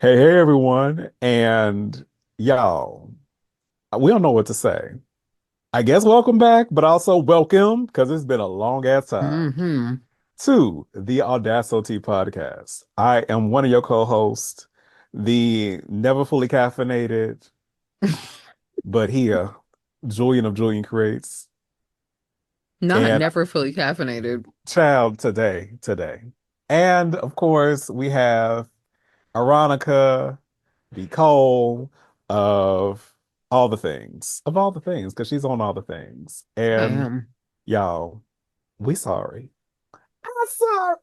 Hey, everyone. And y'all, we don't know what to say. I guess welcome back, but also welcome because it's been a long ass time Hmm. to the AudaSEWtea Podcast. I am one of your co-hosts, the never fully caffeinated, but here, Julian of Julian Creates, Not and never fully caffeinated. child today. And of course, we have Aaronica, the Cole of all the things, because she's on all the things. I And am. y'all, we sorry. I'm sorry.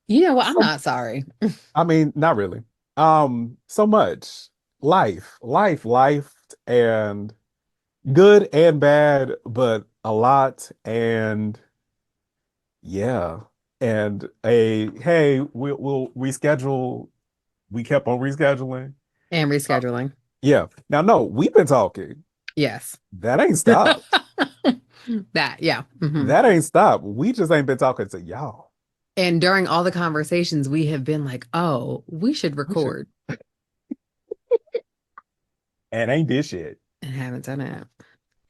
You know what? I'm So, not sorry. I mean, not really. So much life, and good and bad, but a lot. And yeah. And a hey, we'll reschedule. We kept on rescheduling. And rescheduling. Yeah. Now, no, we've been talking. Yes. That ain't stopped. That, yeah. That ain't stopped. We just ain't been talking to y'all. And during all the conversations, we have been like, oh, we should We should, record and ain't this shit. and haven't done it.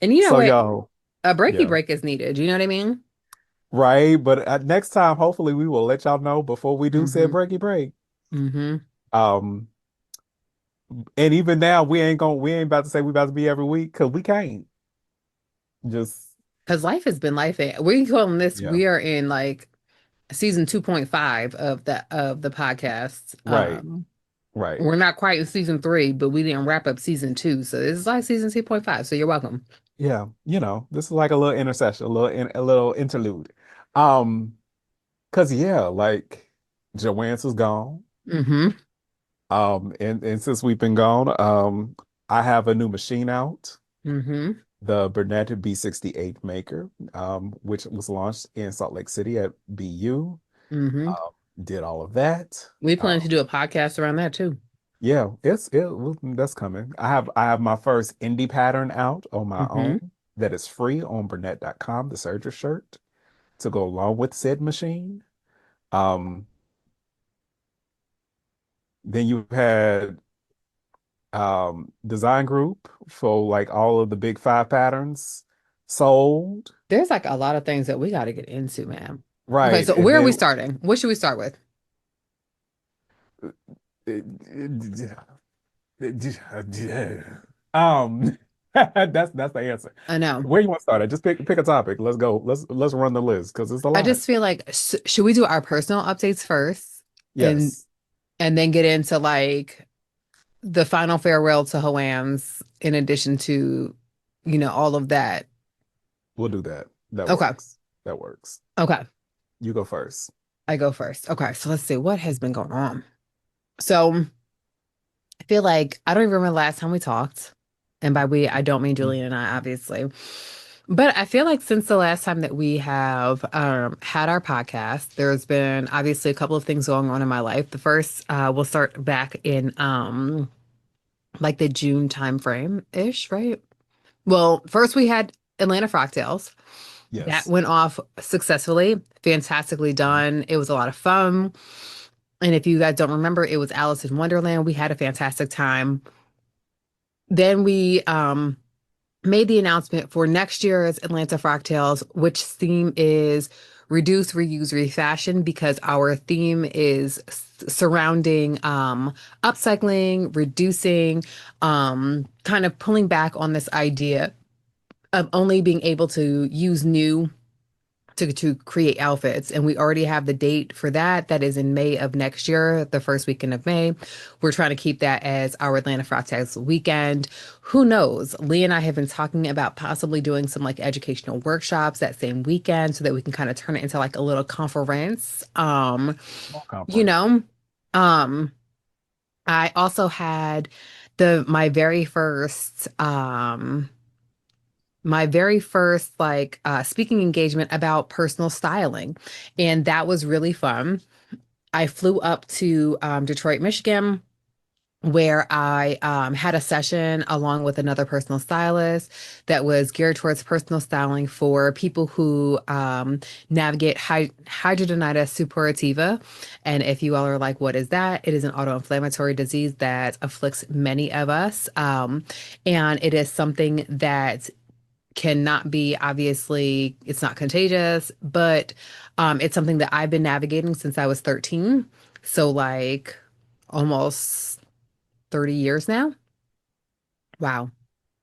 And you know So what? y'all, A breaky yeah, break is needed. Do you know what I mean? right. But next time, hopefully, we will let y'all know before we do said Hmm. breaky break. Hmm. Um, and even now, we ain't about to say we about to be every week because we can't. Just Because life has been life. We calling this, yeah, we are in like season 2.5 of the podcast. right, right. We're not quite in season 3, but we didn't wrap up season 2. So this is like season 2.5. So you're welcome. Yeah, this is like a little intercession, a little interlude. Um, because yeah, like Joanne's was gone. Hmm. And since we've been gone, I have a new machine out, Hmm. the Burnett B68 maker, which was launched in Salt Lake City at BU. Hmm. Um, did all of that. We plan to do a podcast around that too. Yeah, that's coming. I have my first indie pattern out on my Hmm. own that is free on Burnett.com, the Serger shirt to go along with said machine. Um, then you had design group for like all of the big five patterns sold. There's like a lot of things that we got to get into, man. Okay, Right. so And where are we then starting? What should we start with? um that's the answer. I know. Where you want to start at? Just pick a topic. Let's go. Let's run the list because it's a I lot. just feel like should we do our personal updates first and Yes, and then get into like the final farewell to Hoams in addition to, all of that. we'll do that. That Okay. works. That works. Okay. You go first. I go first. Okay, so let's see what has been going on. So I feel like I don't even remember the last time we talked. And by we, I don't mean Julian and I, obviously. But I feel like since the last time that we have had our podcast, there's been obviously a couple of things going on in my life. The first, we'll start back in like the June timeframe ish, right? Well, first we had Atlanta Frocktails. That Yes. went off successfully, fantastically done. It was a lot of fun. And if you guys don't remember, it was Alice in Wonderland. We had a fantastic time. Then we made the announcement for next year's Atlanta Frocktails, which theme is reduce, reuse, refashion, because our theme is surrounding upcycling, reducing, kind of pulling back on this idea of only being able to use new to create outfits. And we already have the date for that. That is in May of next year, the first weekend of May. We're trying to keep that as our Atlanta Frocktails weekend. Who knows? Lee and I have been talking about possibly doing some like educational workshops that same weekend so that we can kind of turn it into like a little conference. Small You conference. know, um, I also had the my very first like speaking engagement about personal styling, and that was really fun. I flew up to Detroit, Michigan, where I had a session along with another personal stylist that was geared towards personal styling for people who navigate hidradenitis suppurativa. And if you all are like, what is that? It is an autoinflammatory disease that afflicts many of us. And it is something that cannot be, obviously, it's not contagious, but it's something that I've been navigating since I was 13. So, like, almost 30 years now. Wow.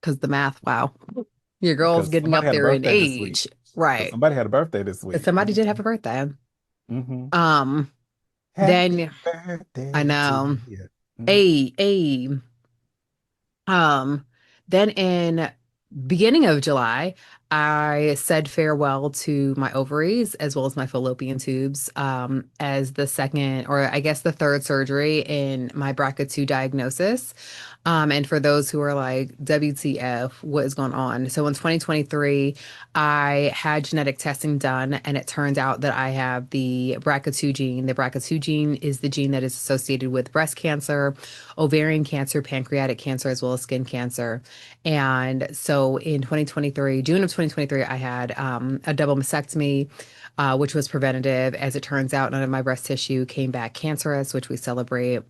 Because the math, wow. Your girl's Because getting somebody up had a there in birthday this week. age. Because Right. somebody had a birthday this But week. somebody did have a birthday. Hmm. Um, Happy then I birthday to know. you. Mhm. A um then in beginning of July, I said farewell to my ovaries as well as my fallopian tubes as the second, or I guess the third surgery in my BRCA2 diagnosis. And for those who are like, WTF, what is going on? So in 2023, I had genetic testing done, and it turned out that I have the BRCA2 gene. The BRCA2 gene is the gene that is associated with breast cancer, ovarian cancer, pancreatic cancer, as well as skin cancer. And so in 2023, June of 2023, I had a double mastectomy, which was preventative. As it turns out, none of my breast tissue came back cancerous, which we celebrate.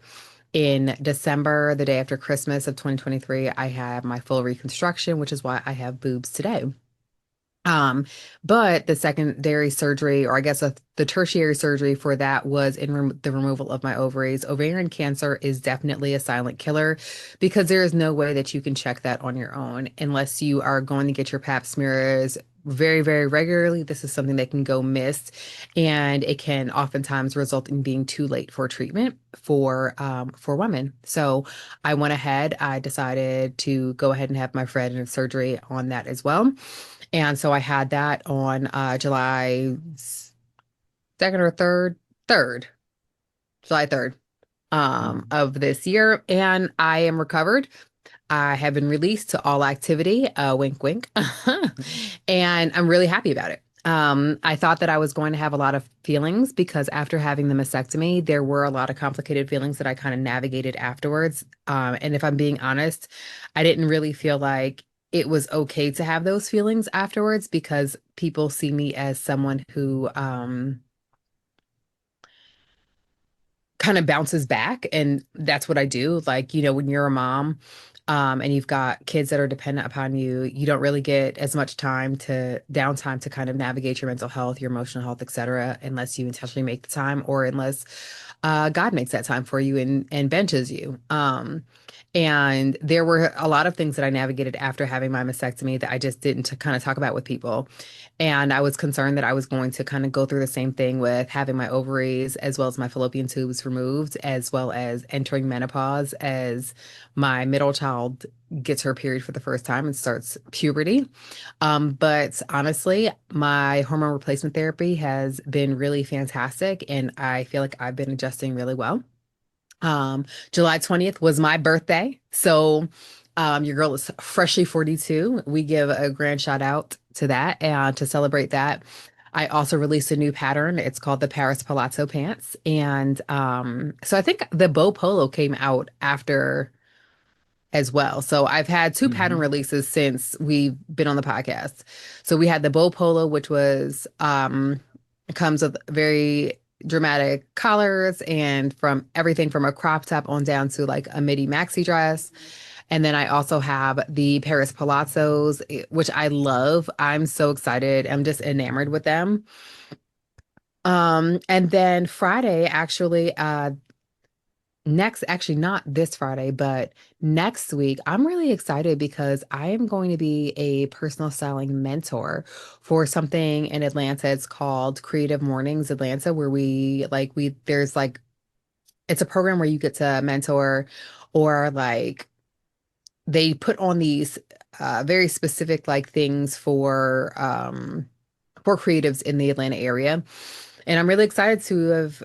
In December, the day after Christmas of 2023, I had my full reconstruction, which is why I have boobs today. Um, but the secondary surgery, or I guess the tertiary surgery for that was in the removal of my ovaries. Ovarian cancer is definitely a silent killer because there is no way that you can check that on your own unless you are going to get your pap smears very, very regularly. This is something that can go missed, and it can oftentimes result in being too late for treatment for women. So I went ahead, I decided to go ahead and have my preventative surgery on that as well. And so I had that on July 2nd or 3rd, 3rd, July 3rd Mhm. of this year. And I am recovered. I have been released to all activity, wink, wink. And I'm really happy about it. I thought that I was going to have a lot of feelings because after having the mastectomy, there were a lot of complicated feelings that I kind of navigated afterwards. And if I'm being honest, I didn't really feel like it was okay to have those feelings afterwards because people see me as someone who kind of bounces back, and that's what I do. Like, when you're a mom, and you've got kids that are dependent upon you, you don't really get as much downtime to kind of navigate your mental health, your emotional health, etc., unless you intentionally make the time, or unless God makes that time for you and benches you. And there were a lot of things that I navigated after having my mastectomy that I just didn't kind of talk about with people. And I was concerned that I was going to kind of go through the same thing with having my ovaries as well as my fallopian tubes removed, as well as entering menopause as my middle child gets her period for the first time and starts puberty. But honestly, my hormone replacement therapy has been really fantastic, and I feel like I've been adjusting really well. July 20th was my birthday. So your girl is freshly 42. We give a grand shout out to that and to celebrate that. I also released a new pattern. It's called the Paris Palazzo pants. And so I think the Bow Polo came out after as well. So I've had two pattern Mhm. releases since we've been on the podcast. So we had the Bow Polo, which was comes with very dramatic collars and from everything from a crop top on down to like a midi maxi dress. And then I also have the Paris Palazzos, which I love. I'm so excited. I'm just enamored with them. And then Friday, actually not this Friday, but next week, I'm really excited because I am going to be a personal styling mentor for something in Atlanta. It's called Creative Mornings Atlanta, where there's like, it's a program where you get to mentor, or like they put on these very specific like things for creatives in the Atlanta area. And I'm really excited to have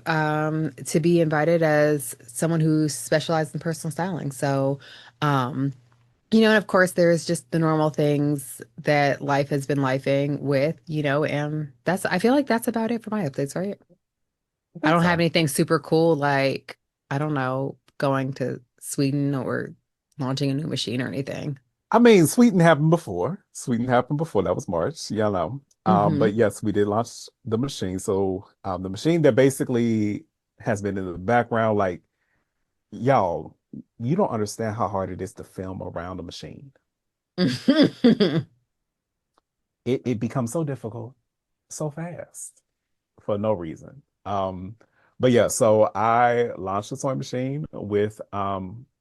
to be invited as someone who specializes in personal styling. So, um, and of course, there's just the normal things that life has been lifing with, and I feel like that's about it for my updates, right? I I think don't have so. anything super cool like, I don't know, going to Sweden or launching a new machine or anything. I mean, Sweden happened before. Sweden happened before. That was March. Yeah, I know. Hmm. But yes, we did launch the machine. So the machine that basically has been in the background, like y'all, you don't understand how hard it is to film around the machine. It becomes so difficult so fast for no reason. But yeah, so I launched the sewing machine with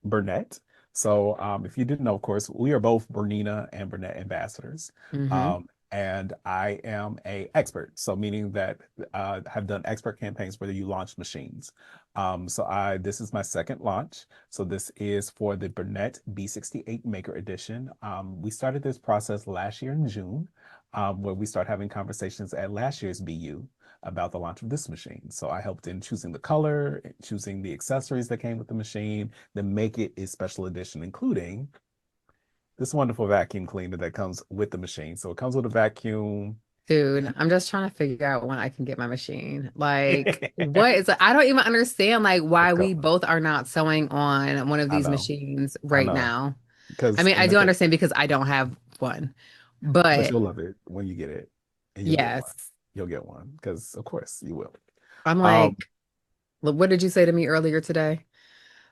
Burnett. So if you didn't know, of course, we are both Bernina and Burnett ambassadors. Hmm. And I am a expert, so meaning that have done expert campaigns where you launch machines. So this is my second launch. So this is for the Burnett B68 Maker Edition. We started this process last year in June, where we start having conversations at last year's BU about the launch of this machine. So I helped in choosing the color, choosing the accessories that came with the machine, then make it a special edition, including this wonderful vacuum cleaner that comes with the machine. So it comes with a vacuum. Dude, I'm just trying to figure out when I can get my machine. Like, what is I don't even understand like why It's we coming. both are not sewing on one of I these know. machines I right know. now. I Because mean, I and the do thing, understand because I don't have one. but But you'll love it when you get it. And you'll get one. yes, You'll get one. Because of course you will. I'm Um, like, look, what did you say to me earlier today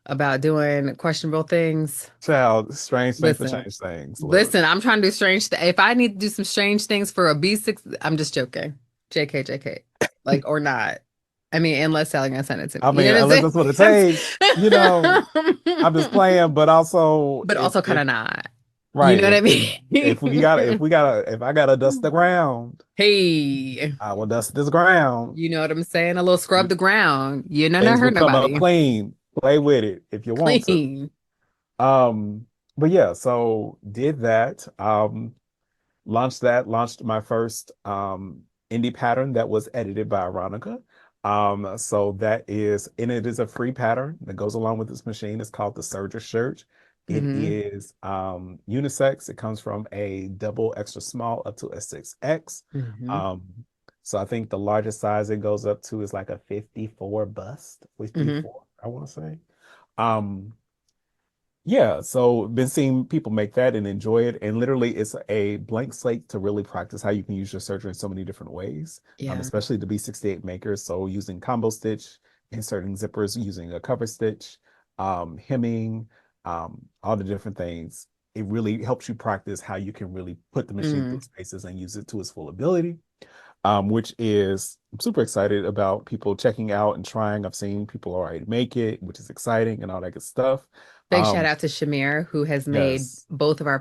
about doing questionable things? Child, strange things to Listen, change things, literally. listen, I'm trying to do strange if I need to do some strange things for a B6, I'm just joking. JK, JK. Like, or not. I mean, unless Sally gonna send it to me. I You mean, know unless what that's what it I'm takes, I'm just saying? playing, but also But also kind of not. You right, know what I mean? if I gotta dust the ground, Hey, I will dust this ground. you know what I'm saying? A little scrub the ground. You know, not Things will hurt come up nobody. clean. Play with it if you want to. Clean. Um, but yeah, so did that. Launched my first indie pattern that was edited by Aaronica. So that is, and it is a free pattern that goes along with this machine. It's called the Serger shirt. It Hmm. is unisex. It comes from a double extra small up to a 6X. Hmm. Um, so I think the largest size it goes up to is like a 54 bust, Hmm. 54, I want to say. Um, yeah, so been seeing people make that and enjoy it. And literally, it's a blank slate to really practice how you can use your serger in so many different ways, Yeah. especially the B68 makers. So using combo stitch, inserting zippers, using a cover stitch, hemming, all the different things. It really helps you practice how you can really put the machine through Mm. spaces and use it to its full ability, which is I'm super excited about people checking out and trying. I've seen people already make it, which is exciting and all that good stuff. Big shout Um, out to Shamir, who has made yes, both of our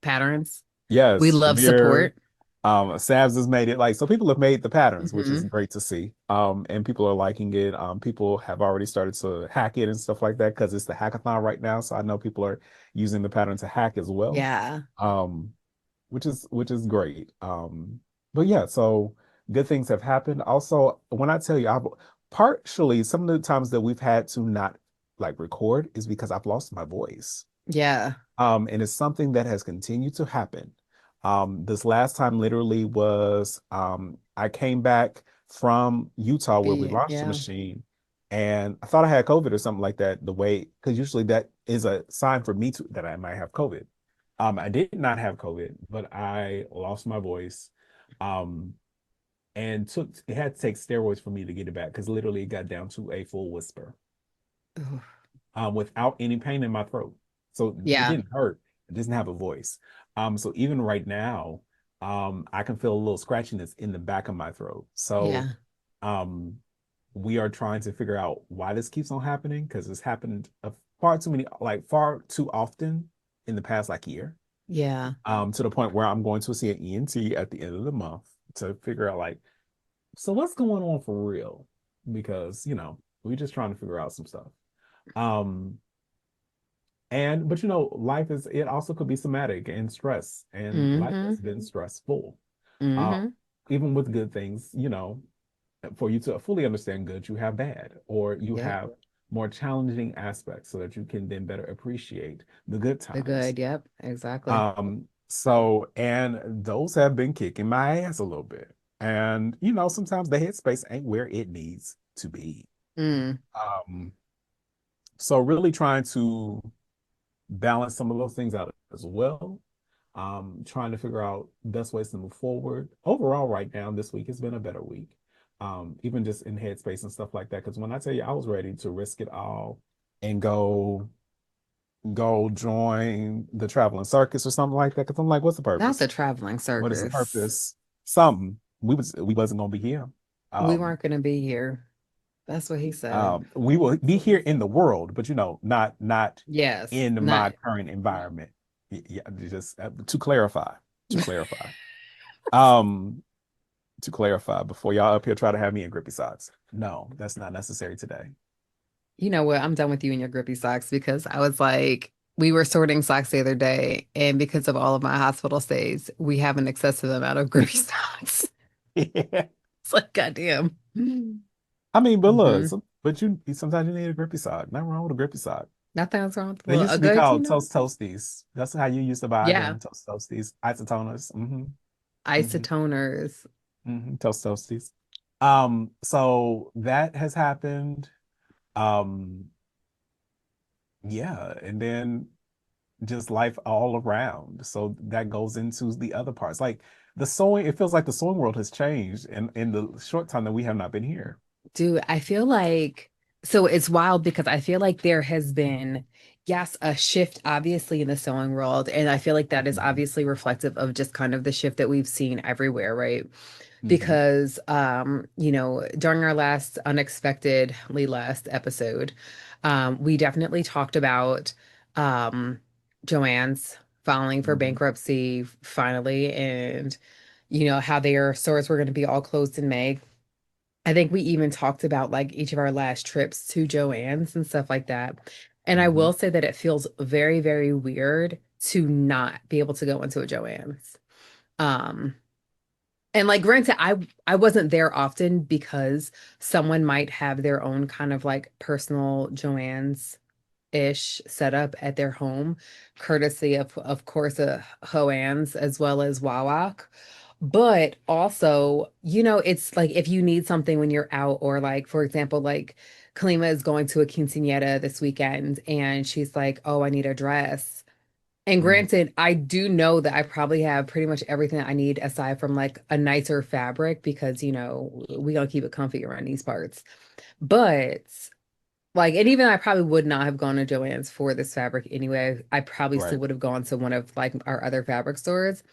patterns. We yes, love Shamir, support. Savs has made it. Like, so people have made the patterns, which is Hmm. great to see. And people are liking it. People have already started to hack it and stuff like that because it's the hackathon right now. So I know people are using the pattern to hack as well. Yeah. Um, which is great. But yeah, so good things have happened. Also, when I tell you, I've partially some of the times that we've had to not like record is because I've lost my voice. Yeah. And it's something that has continued to happen. This last time literally was I came back from Utah where we launched the Yeah. machine, and I thought I had COVID or something like that. The way, because usually that is a sign for me that I might have COVID. I did not have COVID, but I lost my voice, um, and took it had to take steroids for me to get it back because literally it got down to a full whisper, Ooh. without any pain in my throat. So it Yeah. didn't hurt. It doesn't have a voice. So even right now, I can feel a little scratchiness in the back of my throat. So Yeah. um, we are trying to figure out why this keeps on happening because it's happened far too many, like far too often in the past like year. Yeah. To the point where I'm going to see an ENT at the end of the month to figure out like, so what's going on for real? Because we're just trying to figure out some stuff. Um, and but life is it also could be somatic and stress, and life Hmm. has been stressful. Uh, Hmm. even with good things, for you to fully understand good, you have bad, or you Yep. have more challenging aspects so that you can then better appreciate the good The times. good. Yep. Exactly. So and those have been kicking my ass a little bit. And sometimes the headspace ain't where it needs to be. Mm. Um, So really trying to balance some of those things out as well. Trying to figure out best ways to move forward. Overall, right now, this week has been a better week. Even just in headspace and stuff like that. Because when I tell you I was ready to risk it all and go join the traveling circus or something like that. Because I'm like, what's the Not the purpose? traveling What is the circus. purpose? Something. We wasn't gonna be here. We Um, weren't going to be here. That's what he said. we will be here in the world, but not Yes, in my not. current environment. Yeah, just to clarify, to clarify, um, to clarify before y'all up here try to have me in grippy socks. No, that's not necessary today. You know what? I'm done with you and your grippy socks because I was like, we were sorting socks the other day, and because of all of my hospital stays, we have an excessive amount of grippy socks. Yeah. It's like, goddamn. Hmm. I mean, but look, but you sometimes you need a grippy sock. Nothing wrong with a grippy sock. Nothing's wrong with, They well, used a to be good, called toast toasties. That's how you used to buy yeah, them, toast toasties, isotoners. Hmm. isotoners. Toast toasties. So that has happened. Um, yeah, and then just life all around. So that goes into the other parts. Like the sewing, it feels like the sewing world has changed in the short time that we have not been here. Dude, I feel like so it's wild because I feel like there has been, yes, a shift obviously in the sewing world. And I feel like that is Hmm. obviously reflective of just kind of the shift that we've seen everywhere, right? Hmm. Because during our last unexpectedly last episode, we definitely talked about um Joanne's filing for Hmm. bankruptcy finally, and how their stores were going to be all closed in May. I think we even talked about like each of our last trips to Joanne's and stuff like that. And I Hmm. will say that it feels very, very weird to not be able to go into a Joanne's. Um, and like granted, I wasn't there often because someone might have their own kind of like personal Joanne's ish setup at their home, courtesy of course Hoann's as well as Wawak. But also, it's like if you need something when you're out, or like for example, like Kalima is going to a quinceañera this weekend and she's like, oh, I need a dress. And Hmm. granted, I do know that I probably have pretty much everything I need aside from like a nicer fabric because, we gonna keep it comfy around these parts. But like, and even I probably would not have gone to Joann's for this fabric anyway. I probably still Right. would have gone to one of like our other fabric stores.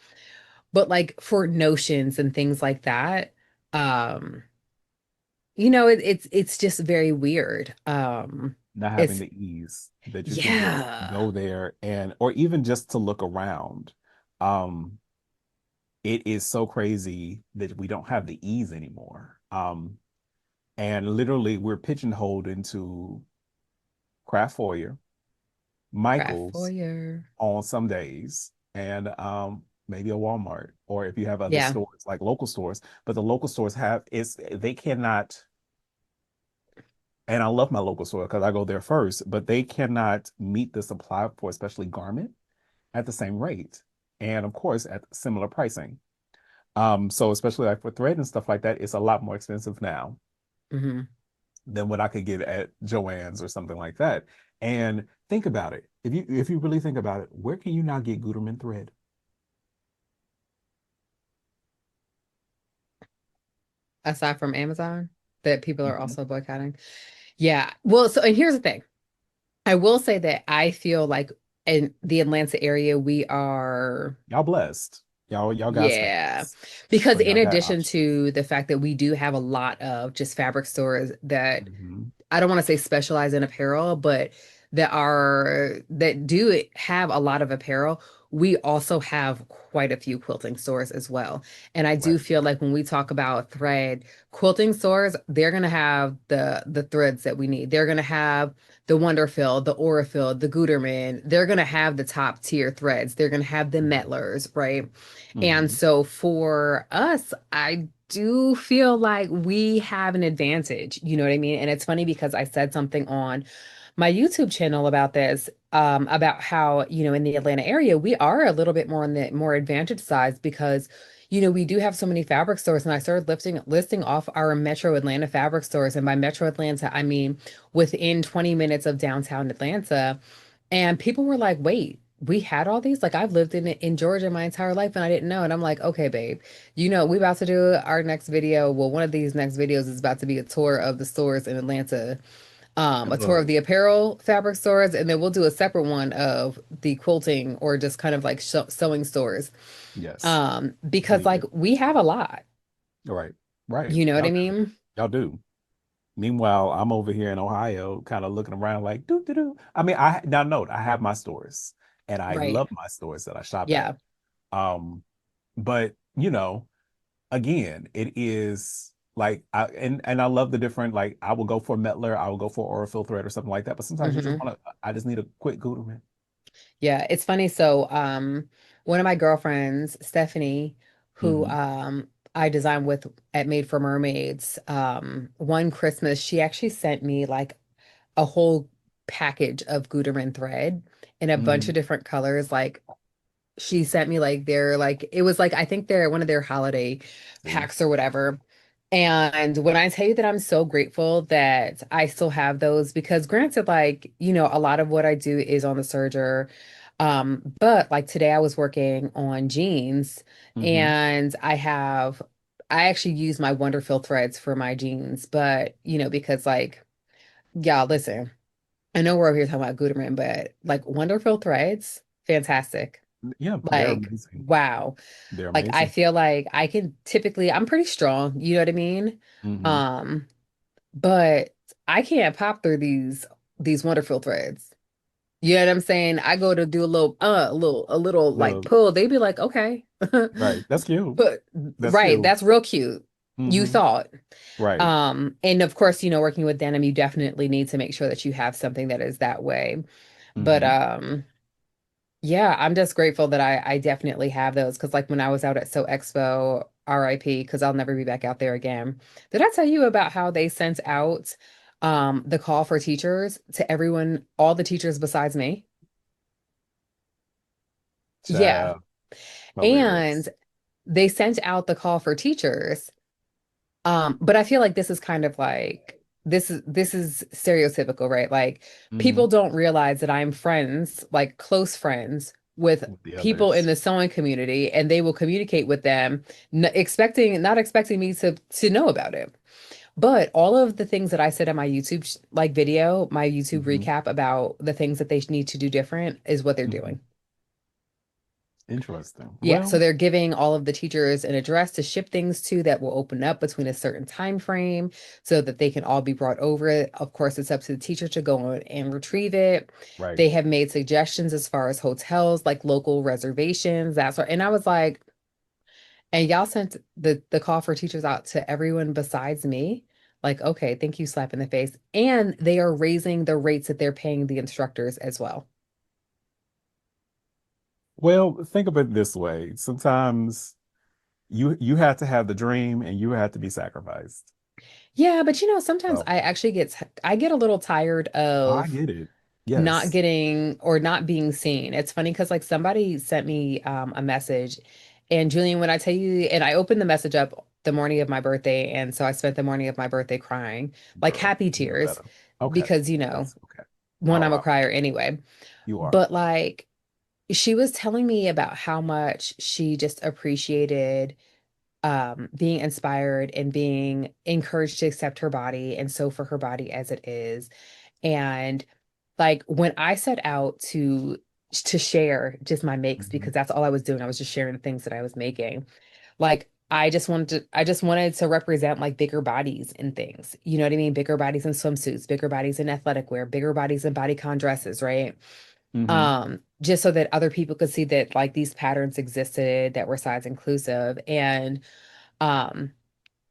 But like for notions and things like that, um, it's just very weird. Not having It's the ease that you can just yeah. go there and or even just to look around. Um, it is so crazy that we don't have the ease anymore. And literally we're pigeonholed into Craft Foyer, Craft Michael's foyer. on some days, and maybe a Walmart, or if you have other Yeah. stores like local stores. But the local stores have it's they cannot, and I love my local store because I go there first, but they cannot meet the supply for especially garment at the same rate. And of course at similar pricing. So especially like for thread and stuff like that, it's a lot more expensive now Hmm. than what I could get at Joann's or something like that. And think about it. If you really think about it, where can you now get Gutman thread? Aside from Amazon, that people are Mhm. also boycotting. Yeah. Well, so and here's the thing. I will say that I feel like in the Atlanta area, we are. Y'all blessed. Y'all got Yeah, space. because So in y'all got addition options. to the fact that we do have a lot of just fabric stores that Hmm. I don't want to say specialize in apparel, but that do have a lot of apparel. We also have quite a few quilting stores as well. And I do Right. feel like when we talk about thread, quilting stores, they're gonna have the threads that we need. They're gonna have the Wonderfield, the Aurafield, the Gutermann. They're gonna have the top tier threads. They're gonna have the Metlers, right? And Hmm. so for us, I do feel like we have an advantage. You know what I mean? And it's funny because I said something on my YouTube channel about this, about how, in the Atlanta area, we are a little bit more on the more advantaged side because, we do have so many fabric stores, and I started listing off our Metro Atlanta fabric stores. And by Metro Atlanta, I mean within 20 minutes of downtown Atlanta. And people were like, wait, we had all these? Like, I've lived in Georgia my entire life and I didn't know. And I'm like, okay, babe, we about to do our next video. Well, one of these next videos is about to be a tour of the stores in Atlanta, a tour of Oh, the apparel fabric stores, and then we'll do a separate one of the quilting or just kind of like sewing stores. yes. Because like Needed. we have a lot, Right. Right. you know what Y'all I do. mean? Y'all do. Meanwhile, I'm over here in Ohio, kind of looking around like, doo doo doo. I mean, I now note I have my stores and I Right. love my stores that I shop at. Yeah. Um, but again, it is like and I love the different like I will go for Metler, I will go for Orophyll thread or something like that. But sometimes you just Hmm. want to I just need a quick Guterman. Yeah, it's funny. So, one of my girlfriends, Stephanie, who Hmm. I designed with at Made for Mermaids, one Christmas, she actually sent me like a whole package of Gutermann thread in a bunch of Mm. different colors. Like she sent me like their like it was like I think they're one of their holiday See? packs or whatever. And when I tell you that I'm so grateful that I still have those, because granted, like, a lot of what I do is on the serger. But like today I was working on jeans Hmm. and I actually use my Wonderful threads for my jeans, but because like, y'all listen, I know we're over here talking about Gutermann, but like Wonderful threads, fantastic. Yeah, they're Like, amazing. wow. They're Like I amazing. feel like I can typically, I'm pretty strong, you know what I mean? Hmm. Um, but I can't pop through these wonderful threads. You know what I'm saying? I go to do a little like Little pull. They be like, okay. right. That's cute. But That's right, cute. that's real cute. You Hmm. thought. Right. And of course, working with denim, you definitely need to make sure that you have something that is that way. But Hmm. yeah, I'm just grateful that I definitely have those because like when I was out at So Expo, RIP, because I'll never be back out there again. Did I tell you about how they sent out the call for teachers to everyone, all the teachers besides me? Yeah. Child. Hilarious. And they sent out the call for teachers. But I feel like this is kind of like this is stereotypical, right? Like Hmm. people don't realize that I'm friends, like close friends with With the people in others. the sewing community, and they will communicate with them, not expecting me to know about it. But all of the things that I said in my YouTube like video, my YouTube Hmm. recap about the things that they need to do different is what they're Hmm. doing. Interesting. Yeah, so Well, they're giving all of the teachers an address to ship things to that will open up between a certain time frame so that they can all be brought over it. Of course, it's up to the teacher to go on and retrieve it. right. They have made suggestions as far as hotels, like local reservations, that sort. And I was like, and y'all sent the call for teachers out to everyone besides me. Like, okay, thank you, slap in the face. And they are raising the rates that they're paying the instructors as well. Well, think of it this way. Sometimes you have to have the dream and you have to be sacrificed. Yeah, but sometimes So I get a little tired I of get it. not Yes. getting or not being seen. It's funny because like somebody sent me a message, and Julian, when I tell you, and I opened the message up the morning of my birthday, and so I spent the morning of my birthday crying, like Girl, happy you know tears, better. Okay. because That's okay. one, I'll I'm a allow crier anyway. you are. But like she was telling me about how much she just appreciated being inspired and being encouraged to accept her body and sew for her body as it is. And like when I set out to share just my makes, Hmm. because that's all I was doing, I was just sharing the things that I was making. Like I just wanted to represent like bigger bodies in things. You know what I mean? Bigger bodies in swimsuits, bigger bodies in athletic wear, bigger bodies in bodycon dresses, right? Hmm. Just so that other people could see that like these patterns existed that were size inclusive. And um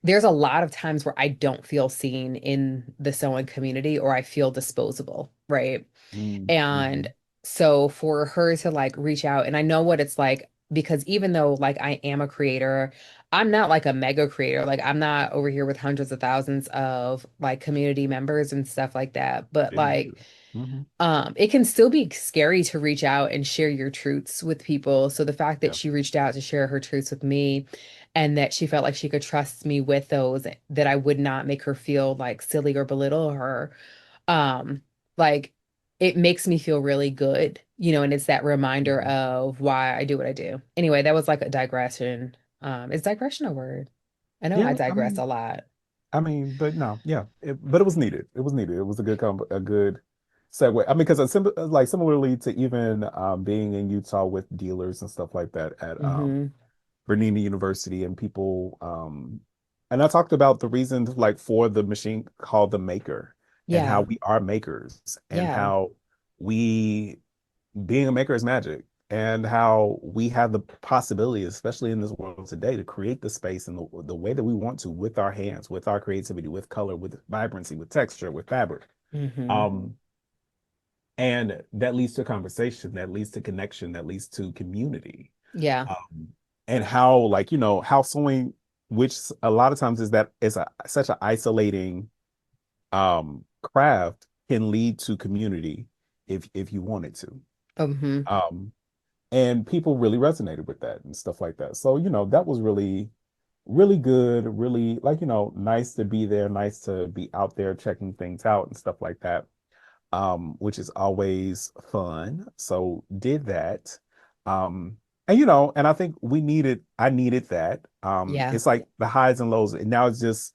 there's a lot of times where I don't feel seen in the sewing community, or I feel disposable, right? And Hmm. so for her to like reach out, and I know what it's like, because even though like I am a creator, I'm not like a mega creator. Like I'm not over here with hundreds of thousands of like community members and stuff like that. But Didn't like either. Hmm. It can still be scary to reach out and share your truths with people. So the fact that Yeah. she reached out to share her truths with me and that she felt like she could trust me with those, that I would not make her feel like silly or belittle her, um, like it makes me feel really good, and it's that reminder Mhm. of why I do what I do. Anyway, that was like a digression. Is digression a word? I know I Yeah, digress a lot. but no, yeah, but it was needed. It was needed. It was a good segue. I mean, because like similarly to even being in Utah with dealers and stuff like that at Hmm. Bernini University and people, and I talked about the reasons like for the machine called the maker and how Yeah. we are makers and Yeah. how we being a maker is magic and how we have the possibility, especially in this world today, to create the space in the way that we want to with our hands, with our creativity, with color, with vibrancy, with texture, with fabric. Hmm. Um, and that leads to conversation, that leads to connection, that leads to community. Yeah. Um, and how, like, how sewing, which a lot of times is such an isolating craft, can lead to community if you want it to. Hmm. Um, and people really resonated with that and stuff like that. So, that was really, really good, really like, nice to be there, nice to be out there checking things out and stuff like that. Which is always fun. So did that. And and I think I needed that. Yeah. It's like the highs and lows, and now it's just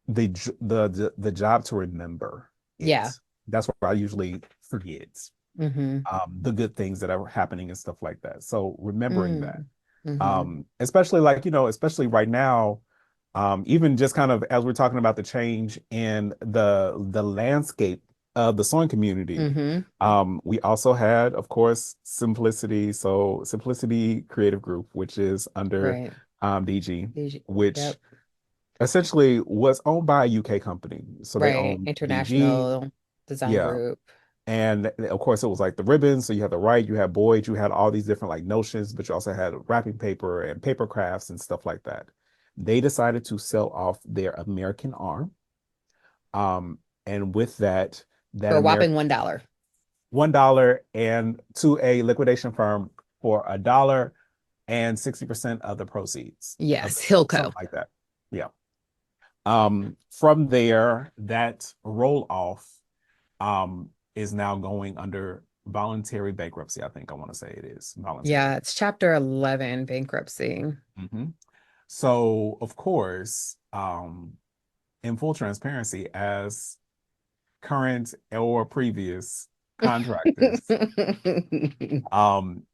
the job to remember Yeah. it. That's what I usually forget, Hmm. the good things that are happening and stuff like that. So remembering that, Mm. Hmm. especially like, especially right now, even just kind of as we're talking about the change in the landscape of the sewing community. Hmm. We also had, of course, Simplicity. So Simplicity Creative Group, which is under Right. DG, Yep. which essentially was owned by a UK company. So they Right. own DG. International Design Yeah. Group. And of course, it was like the ribbons. So you had the right, you had Boyd, you had all these different like notions, but you also had wrapping paper and paper crafts and stuff like that. They decided to sell off their American arm. Um, and with that, For that a whopping American $1. $1 and to a liquidation firm for $1 and 60% of the proceeds of Yes, the sale, Hilco. something like that. Yeah. From there, that roll off is now going under voluntary bankruptcy. I think I want to say it is Yeah, voluntary. it's Chapter 11 bankruptcy. Hmm. So, of course, in full transparency, as current or previous contractors,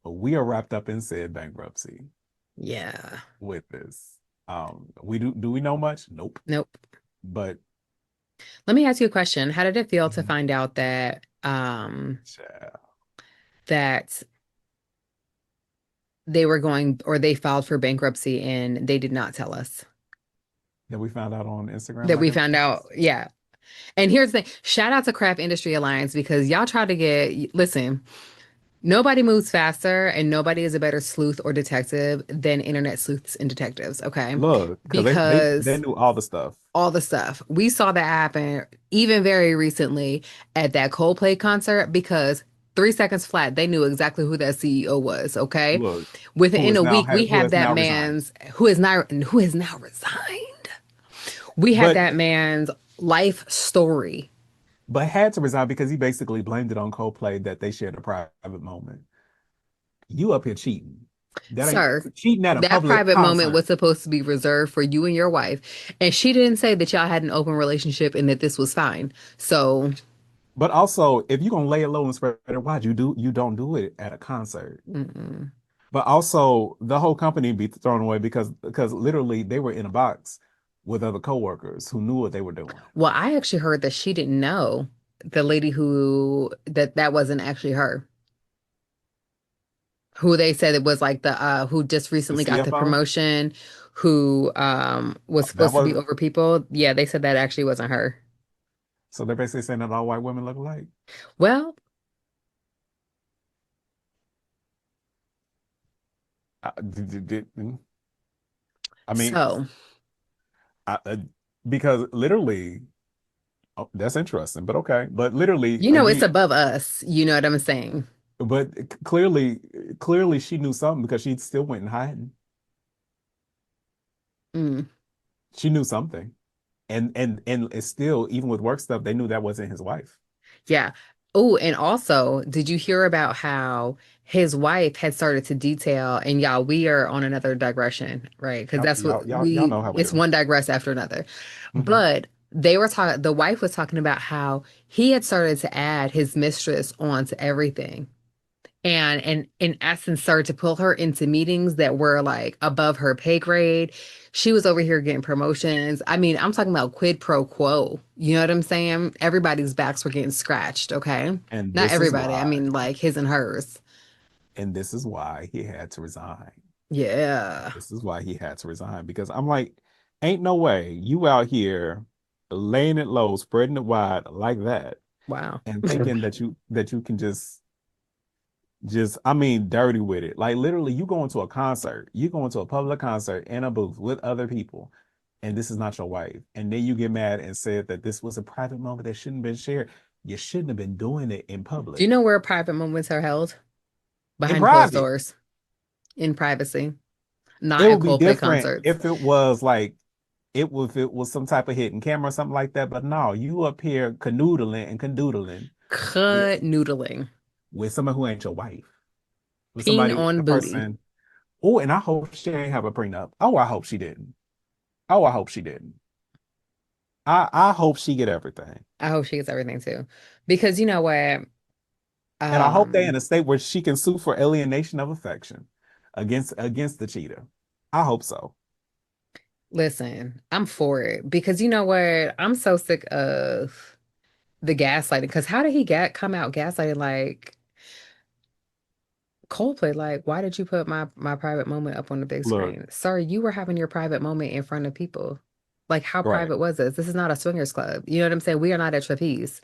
we are wrapped up in said bankruptcy Yeah. with this. We do we know much? Nope. Nope. But Let me ask you a question. How did it feel to Mhm. find out that Child. that they were going or they filed for bankruptcy and they did not tell us? That we found out on Instagram That like we everything found out, else. yeah. And here's the thing. Shout out to Craft Industry Alliance because y'all try to listen, nobody moves faster and nobody is a better sleuth or detective than internet sleuths and detectives, okay? Look, because they Because knew all the stuff. all the stuff. We saw that happen even very recently at that Coldplay concert because 3 seconds flat, they knew exactly who that CEO was, okay? Look, Within a week, we who have has that now resigned. man's who is now resigned. We have But that man's life story. had to resign because he basically blamed it on Coldplay that they shared a private moment. You up here cheating. That ain't Sir, cheating at a that public private moment concert. was supposed to be reserved for you and your wife. And she didn't say that y'all had an open relationship and that this was fine. So, But also, if you're gonna lay it low and spread it wide, you don't do it at a concert. mm-mm. But also the whole company be thrown away because literally they were in a box with other coworkers who knew what they were doing. Well, I actually heard that she didn't know the lady that wasn't actually her. Who they said it was like the who just The recently got the CFO, promotion, who was that supposed to be was over people. Yeah, they said that actually wasn't her. so they're basically saying that all white women look alike. Well, I mean, so I, because literally Oh, that's interesting, but okay. But literally, You know, it's again, above us. You know what I'm saying? but clearly, she knew something because she still went and hiding. Mm, She knew something, and it's still even with work stuff, they knew that wasn't his wife. yeah. Oh, and also, did you hear about how his wife had started to detail? And y'all, we are on another digression, right? Because Y'all, that's what y'all, y'all, y'all know how we it's do. one digress after another. Hmm. But they were talking, the wife was talking about how he had started to add his mistress onto everything. And in essence started to pull her into meetings that were like above her pay grade. She was over here getting promotions. I mean, I'm talking about quid pro quo. You know what I'm saying? Everybody's backs were getting scratched, okay? And Not this is everybody. I why, mean, like his and hers. and this is why he had to resign. Yeah. This is why he had to resign because I'm like, ain't no way you out here laying it low, spreading it wide like that, Wow. and thinking that you can just I mean dirty with it. Like literally, you go into a concert, you go into a public concert in a booth with other people, and this is not your wife, and then you get mad and said that this was a private moment that shouldn't have been shared. You shouldn't have been doing it in Do you public, know where private moments are held? in Behind closed private. doors, in privacy, It not at would be Coldplay different concerts. if it was like if it was some type of hidden camera or something like that. But no, you up here canoodling and condoodling with Cut noodling. someone who ain't your wife, with Peeing somebody, on a booty. person. Oh, and I hope she ain't have a prenup. Oh, I hope she didn't. Oh, I hope she didn't. I hope she get everything. I hope she gets everything too. Because you know what? And I hope they in Um, a state where she can sue for alienation of affection against the cheater. I hope so. Listen, I'm for it because you know what? I'm so sick of the gaslighting. Because how did he get come out gaslighting like Coldplay? Like, why did you put my private moment up on the big Look, screen? Sir, you were having your private moment in front of people. Like, how right. private was this? This is not a swingers club. You know what I'm saying? We are not at trapeze.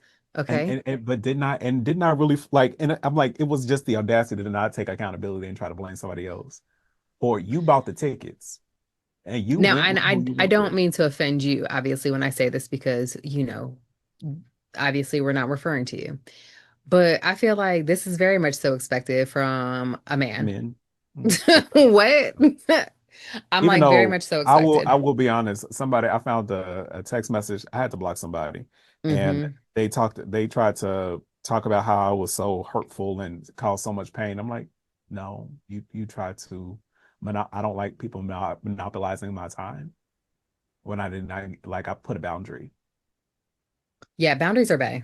And, Okay. but did not really like, and I'm like, it was just the audacity to not take accountability and try to blame somebody else. Or you bought the tickets and you Now, went and with who you I went don't with. mean to offend you, obviously, when I say this because, you know, obviously we're not referring to you. But I feel like this is very much so expected from a man. Men. Okay. What? I'm Even like very though much so I will expected. I will be honest, somebody I found a text message. I had to block somebody, and Hmm. they tried to talk about how I was so hurtful and caused so much pain. I'm like, no, you tried to, I don't like people monopolizing my time when I didn't. I put a boundary, Yeah, boundaries are bad.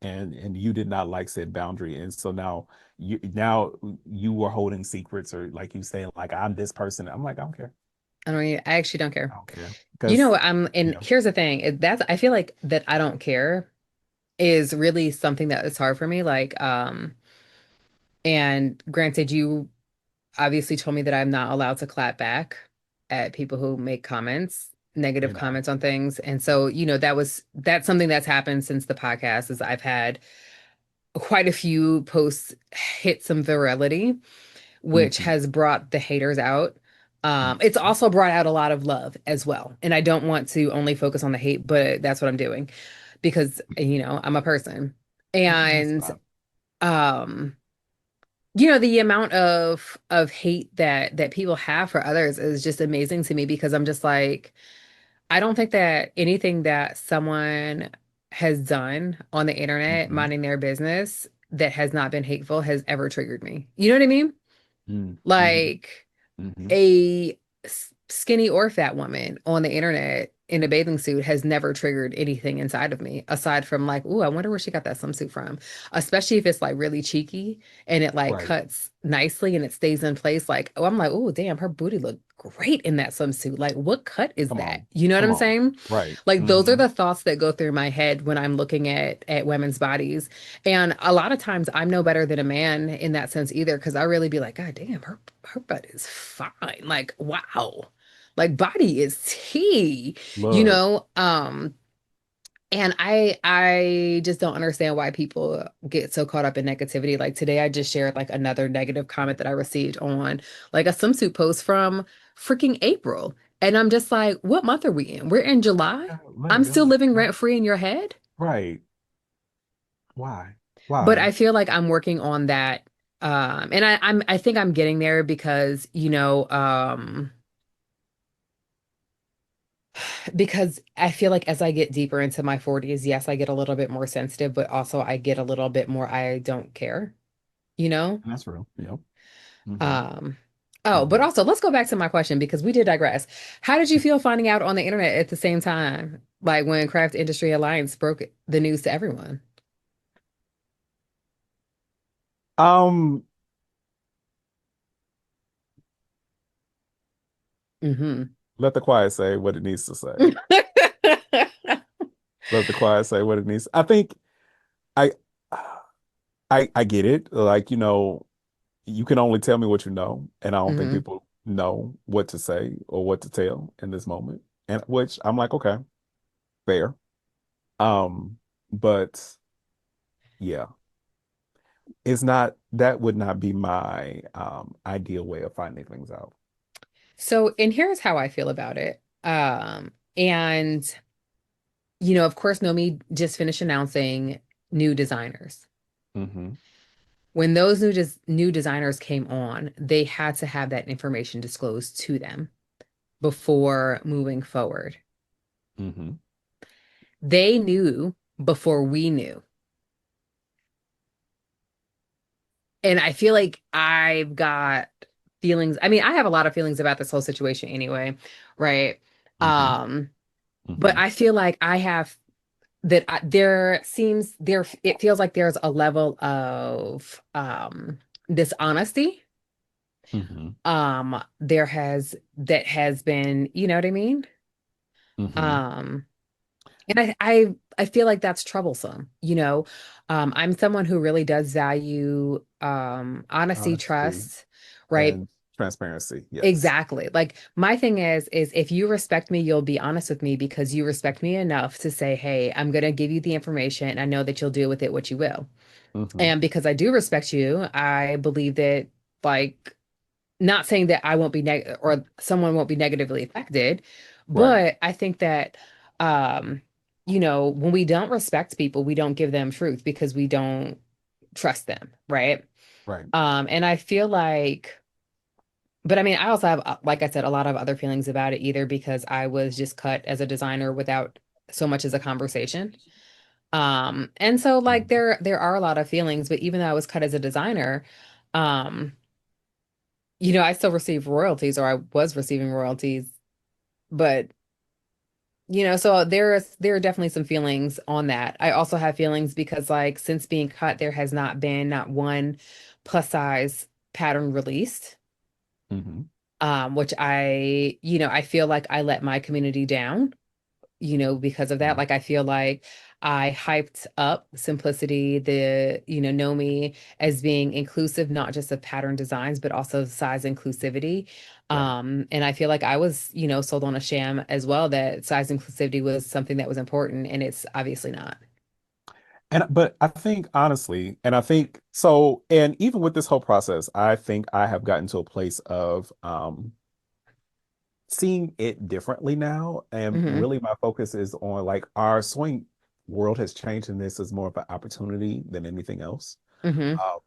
and you did not like said boundary, and so now you were holding secrets or like you saying like I'm this person. I'm like, I don't care. I actually don't I care. don't care You know because what? And yeah. here's the thing. That's I feel like that I don't care is really something that is hard for me. And granted, you obviously told me that I'm not allowed to clap back at people who make comments, negative You're not. comments on things. And so, you know, that's something that's happened since the podcast is I've had quite a few posts hit some virality, which Mhm. has brought the haters out. It's Mhm. also brought out a lot of love as well. And I don't want to only focus on the hate, but that's what I'm doing because, you know, I'm a person. No, And stop. um you know, the amount of hate that people have for others is just amazing to me because I'm just like, I don't think that anything that someone has done on the internet, Mhm. minding their business, that has not been hateful has ever triggered me. You know what I mean? Mhm. Mhm. Like Mhm. a skinny or fat woman on the internet in a bathing suit has never triggered anything inside of me aside from like, ooh, I wonder where she got that swimsuit from. Especially if it's like really cheeky and it like Right. cuts nicely and it stays in place. Like, oh, I'm like, oh, damn, her booty looked great in that swimsuit. Like, what cut is Come that? on. You know what Come I'm on. saying? Right. Like those are Mhm. the thoughts that go through my head when I'm looking at women's bodies. And a lot of times I'm no better than a man in that sense either, because I really be like, God damn, her butt is fine. Like, wow. Like body is tea, you Look. know? And I just don't understand why people get so caught up in negativity. Like today I just shared like another negative comment that I received on like a swimsuit post from freaking April. And I'm just like, what month are we in? We're in July. Yeah, let I'm it still go. living Right. rent free in your head. Right. Why? But Why? I feel like I'm working on that. And I think I'm getting there because, because I feel like as I get deeper into my 40s, yes, I get a little bit more sensitive, but also I get a little bit more I don't care, you know? That's real. Yep. Hmm. Um, oh, but Hmm. also let's go back to my question because we did digress. How did you feel finding out on the internet at the same time, like when Craft Industry Alliance broke the news to everyone? Um, Hmm. let the choir say what it needs to say. Let the choir say what it needs. I think I I get it. Like, you can only tell me what you know, and I don't think Hmm. people know what to say or what to tell in this moment. And which I'm like, okay, fair. Um, but yeah, it's not that would not be my ideal way of finding things out. So, and here's how I feel about it. And of course, Nomi just finished announcing new designers. Hmm. When those new designers came on, they had to have that information disclosed to them before moving forward. Hmm. They knew before we knew. And I feel like I've got feelings. I mean, I have a lot of feelings about this whole situation anyway, right? Hmm. Um, but Hmm. I feel like I have that there it feels like there's a level of dishonesty there has that has been, you know what I mean? Hmm. um and I feel like that's troublesome, I'm someone who really does value honesty, Honesty trust, right? and transparency. Yes. Exactly. Like my thing is if you respect me, you'll be honest with me because you respect me enough to say, hey, I'm gonna give you the information. I know that you'll do with it what you will. Hmm. And because I do respect you, I believe that, like, not saying that I won't be or someone won't be negatively affected, Right. but I think that um, when we don't respect people, we don't give them truth because we don't trust them, right? Right. And I feel like, but I mean, I also have, like I said, a lot of other feelings about it, either because I was just cut as a designer without so much as a conversation. And so like Mhm. there are a lot of feelings, but even though I was cut as a designer, um, I still receive royalties, or I was receiving royalties, but so there are definitely some feelings on that. I also have feelings because, like, since being cut, there has not been not one plus size pattern released. Hmm. Which I feel like I let my community down, because of that. Hmm. Like, I feel like I hyped up Simplicity, know me as being inclusive, not just of pattern designs, but also size inclusivity. Right. And I feel like I was, sold on a sham as well, that size inclusivity was something that was important, and it's obviously not. But I think honestly, and I think so, and even with this whole process, I think I have gotten to a place of seeing it differently now. And Hmm. really my focus is on like our swing world has changed, and this is more of an opportunity than anything else. Hmm. Uh,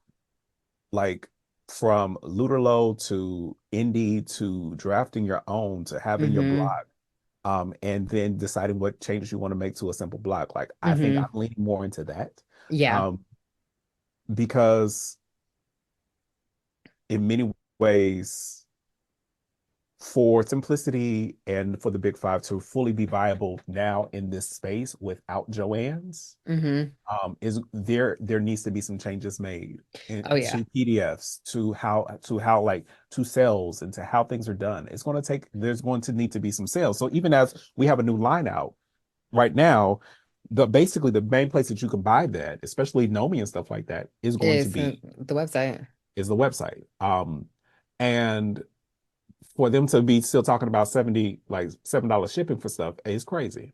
like from Luterlo to indie to drafting your own to having your Hmm. blog, and then deciding what changes you want to make to a simple blog. Like I think I'm Hmm. leaning more into that. Yeah. Um, because in many ways, for simplicity and for the big five to fully be viable now in this space without Joanne's, Hmm. is there needs to be some changes made Oh yeah. to PDFs, to how like to sales and to how things are done. There's going to need to be some sales. So even as we have a new line out right now, basically the main place that you can buy that, especially Nomi and stuff like that, is going to It's be the website. is the website. And for them to be still talking about 70, like $7 shipping for stuff is crazy.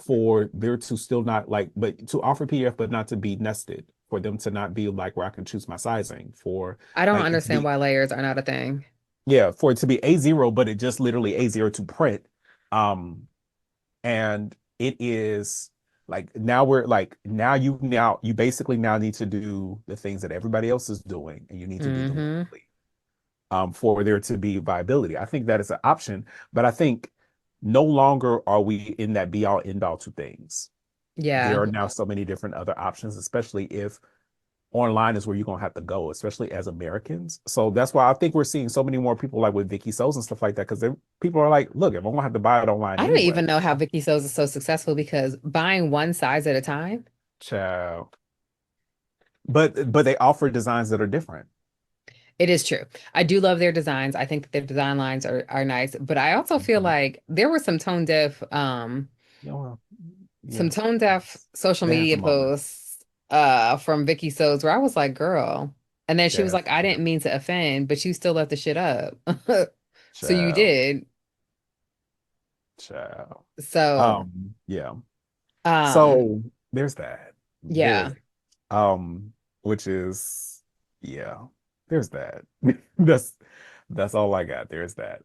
For there to still not like, but to offer PDF, but not to be nested, for them to not be like where I can choose my sizing, for I don't like it to understand be why layers are not a thing. Yeah, for it to be A0, but it just literally A0 to print. Um, and it is like now we're like now you basically now need to do the things that everybody else is doing, and you need to do them Hmm. quickly for there to be viability. I think that is an option, but I think no longer are we in that be all end all to things. There Yeah. are now so many different other options, especially if online is where you're gonna have to go, especially as Americans. So that's why I think we're seeing so many more people like with Vicky So's and stuff like that, because people are like, look, if I'm gonna have to buy it online I don't anyway, even know how Vicky So's is so successful because buying one size at a time, child. But they offer designs that are different. it is true. I do love their designs. I think that their design lines are nice, but I also feel Mhm. like there were You know, some yeah, tone deaf social there's the media moments. posts from Vicky So's where I was like, girl. And then she was Yes, like, I yeah, didn't mean to offend, but you still left the shit up. So you child, did. child. So Yeah. um So there's that. yeah. There's um, which is yeah, there's that. That's that's all I got. There's that.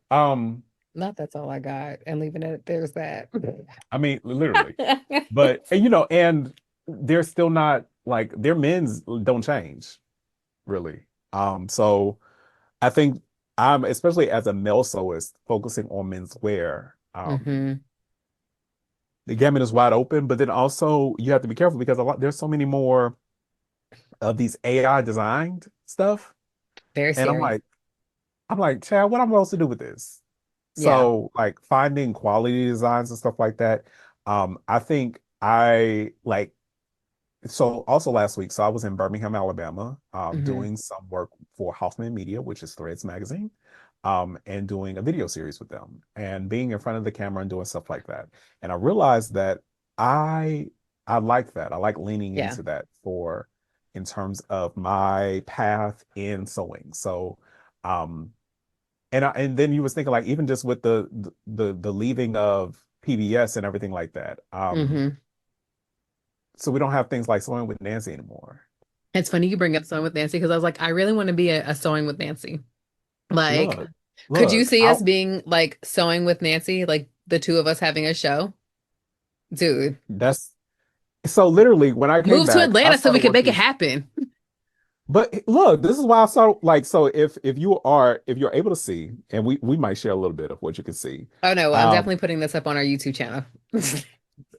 Not that's all I got. And leaving it there's that. I mean, literally. But and, and they're still not like their men's don't change, really. So I think I'm especially as a male sewist focusing on menswear. Hmm. The gamut is wide open, but then also you have to be careful because there's so many more of these AI designed stuff. Very And scary. I'm like, Chad, what am I supposed to do with this? Yeah. So like finding quality designs and stuff like that. I think I like so also last week, so I was in Birmingham, Alabama, Hmm. doing some work for Hoffman Media, which is Threads magazine, and doing a video series with them and being in front of the camera and doing stuff like that. And I realized that I I like that. I like leaning Yeah. into that for in terms of my path in sewing. So um and then you was thinking like even just with the leaving of PBS and everything like that. Hmm. So we don't have things like sewing with Nancy anymore. It's funny you bring up sewing with Nancy because I was like, I really want to be a sewing with Nancy. Like, Look, could you look, see us I'll being like sewing with Nancy, like the two of us having a show? Dude, that's so literally when I came move to back, I Atlanta so we started can make it working. happen. But look, this is why I saw like so if you're able to see, and we might share a little bit of what you can see. Oh no, I'm Um, definitely putting this up on our YouTube channel.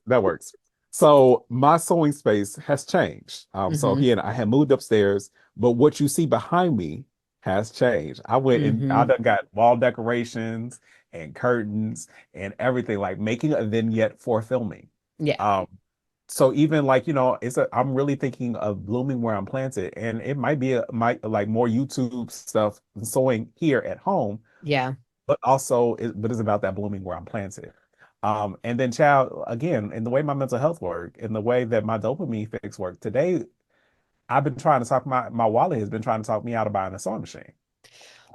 that works. So my sewing space has changed. So Hmm. again, I had moved upstairs, but what you see behind me has changed. I went and I Hmm. done got wall decorations and curtains and everything, like making a vignette for filming. Yeah. Um, so even like, I'm really thinking of blooming where I'm planted, and it might be might like more YouTube stuff and sewing here at home, Yeah. but also but it's about that blooming where I'm planted. And then child, again, in the way my mental health work, in the way that my dopamine fix work, today I've been trying to talk my wallet has been trying to talk me out of buying a sewing machine.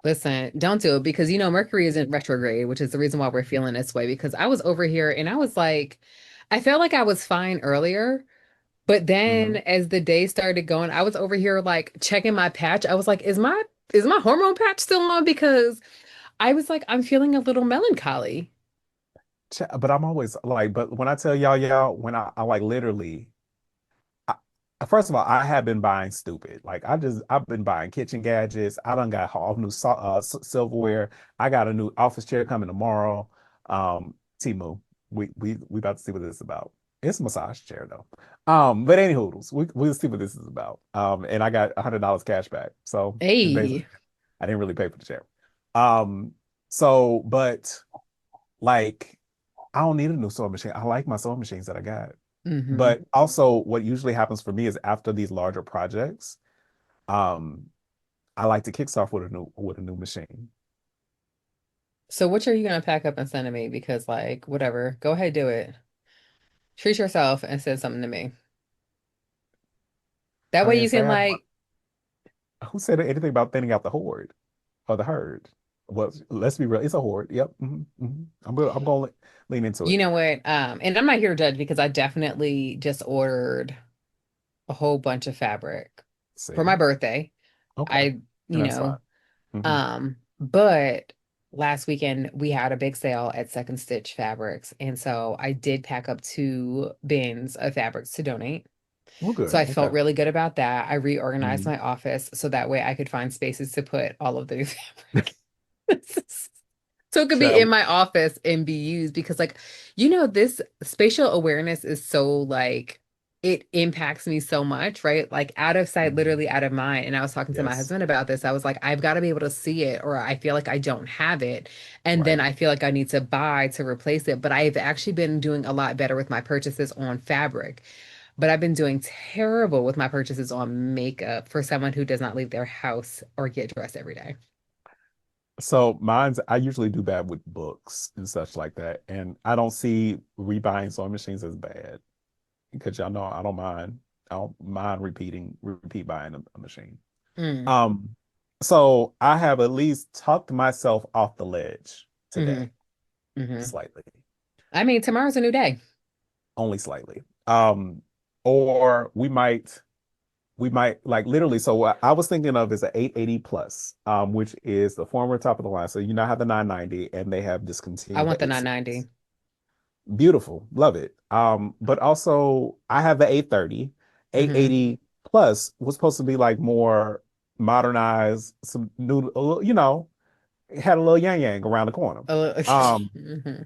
Listen, don't do it because Mercury is in retrograde, which is the reason why we're feeling this way. Because I was over here and I was like, I felt like I was fine earlier, but then Hmm. as the day started going, I was over here like checking my patch. I was like, is my hormone patch still on? Because I was like, I'm feeling a little melancholy. But I'm always like, but when I tell y'all, when I like literally I, first of all, I have been buying stupid. Like I've been buying kitchen gadgets. I done got all new silverware. I got a new office chair coming tomorrow. Timu, we about to see what this is about. It's a massage chair though. But any hoodles, we'll see what this is about. And I got $100 cash back. So it's basically Hey. I didn't really pay for the chair. Um, so but like I don't need a new sewing machine. I like my sewing machines that I got. Hmm. But also, what usually happens for me is after these larger projects, um, I like to kickstart with a new machine. So which are you gonna pack up and send to me? Because like, whatever, go ahead, do it. Treat yourself and send something to me. That I way didn't you say can like, who said anything about thinning out the horde or the herd. Well, let's be real, it's a horde. Yep. I'm gonna lean into you it. know what? And I'm not here to judge because I definitely just ordered a whole bunch of fabric for my See, birthday. okay, I, you and that's fine. know, Hmm. um, But last weekend we had a big sale at Second Stitch Fabrics. And so I did pack up 2 bins of fabrics to donate. Well, So good. I Okay. felt really good about that. I reorganized Mhm. my office so that way I could find spaces to put all of the new fabric. So it could be in Child. my office and be used because this spatial awareness is so like it impacts me so much, right? Like out of sight, Mhm. literally out of mind. And I was talking to my Yes. husband about this. I was like, I've got to be able to see it or I feel like I don't have it. And then Right. I feel like I need to buy to replace it. But I've actually been doing a lot better with my purchases on fabric. But I've been doing terrible with my purchases on makeup for someone who does not leave their house or get dressed every day. So I usually do bad with books and such like that. And I don't see rebuying sewing machines as bad because y'all know I don't mind. I don't mind repeat buying a machine. Mm, Um, so I have at least talked myself off the ledge hmm today, hmm slightly, I mean, tomorrow's a new day. only slightly. Or we might like literally. So what I was thinking of is an 880 plus, which is the former top of the line. So you now have the 990, and they have I discontinued want the the 8 series. 990. Beautiful, love it. But also I have the 830. Mm-hmm. 880 plus was supposed to be like more modernized, some new, it had a little yang yang around the corner. Um, hmm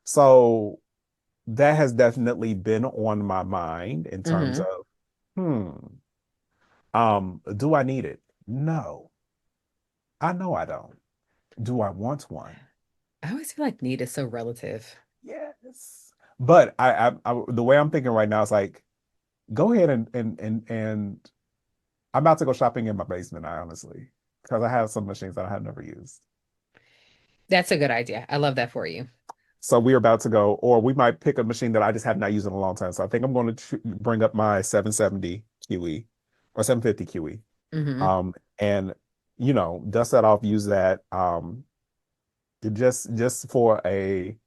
so that has definitely been on my mind in terms hmm of, hmm, do I need it? No, I know I don't. Do I want one? I always feel like need is so relative. Yes. But the way I'm thinking right now is like, go ahead and I'm about to go shopping in my basement, I honestly, because I have some machines that I have never used. That's a good idea. I love that for you. So we're about to go, or we might pick a machine that I just have not used in a long time. So I think I'm going to bring up my 770 QE or 750 QE, hmm and dust that off, use that, just for a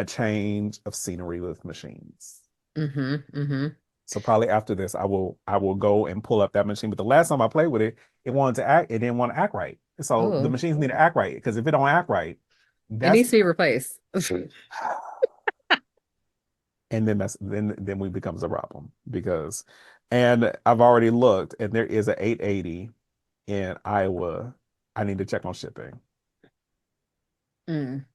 change of scenery with machines. hmm So probably after this, I will go and pull up that machine. But the last time I played with it, it didn't want to act right. So the Oh, machines need to act right because if it don't act right, it needs that's to be replaced. and then we becomes a problem because and I've already looked and there is a 880 in Iowa. I need to check on shipping. Mm,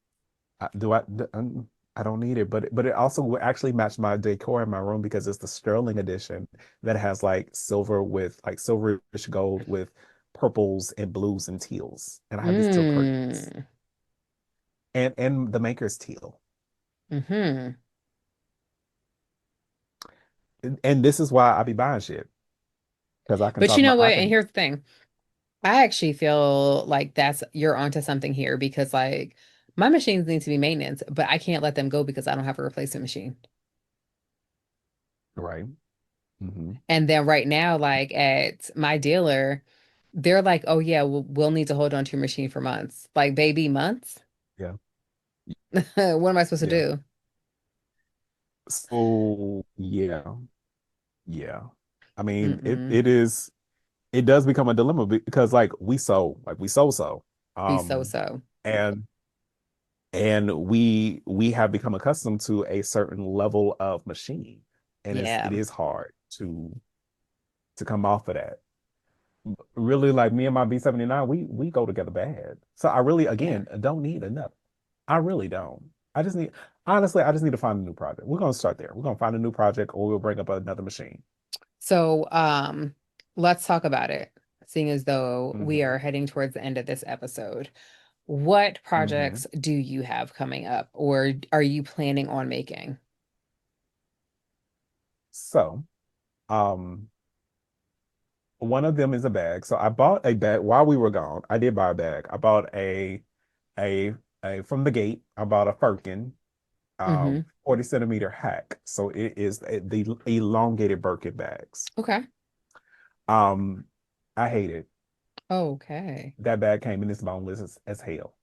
Do I don't need it, but it also will actually match my decor in my room because it's the Sterling edition that has like silver with like silverish gold with purples and blues and teals. And I have these teal curtains. mm, And the maker's teal. hmm And this is why I be buying shit. Because I can But talk you my know I what? And can here's the thing. I actually feel like you're onto something here because like my machines need to be maintenance, but I can't let them go because I don't have a replacement machine. right. Hmm. And then right now, like at my dealer, they're like, "Oh yeah, we'll need to hold on to your machine for months." Like, baby, months? Yeah. What am I supposed to Yeah. do? So yeah. Yeah. I mean, Mm-mm. it does become a dilemma because like we sew. Be so Um so. and we have become accustomed to a certain level of machine and it Yeah. is hard to come off of that. Really, like me and my B79, we go together bad. So I really, Yeah. again, don't need another. I really don't. I just need Honestly, I just need to find a new project. We're gonna start there. We're gonna find a new project or we'll bring up another machine. So, let's talk about it, seeing as though we Hmm. are heading towards the end of this episode. What Hmm. projects do you have coming up, or are you planning on making? So, um, one of them is a bag. So I bought a bag while we were gone. I did buy a bag. I bought a from the gate. I bought a Firkin, Mm-hmm. 40 centimeter hack. So it is the elongated Birkin bags. Okay. Um, I hate it. Okay. That bag came in as boneless as hell.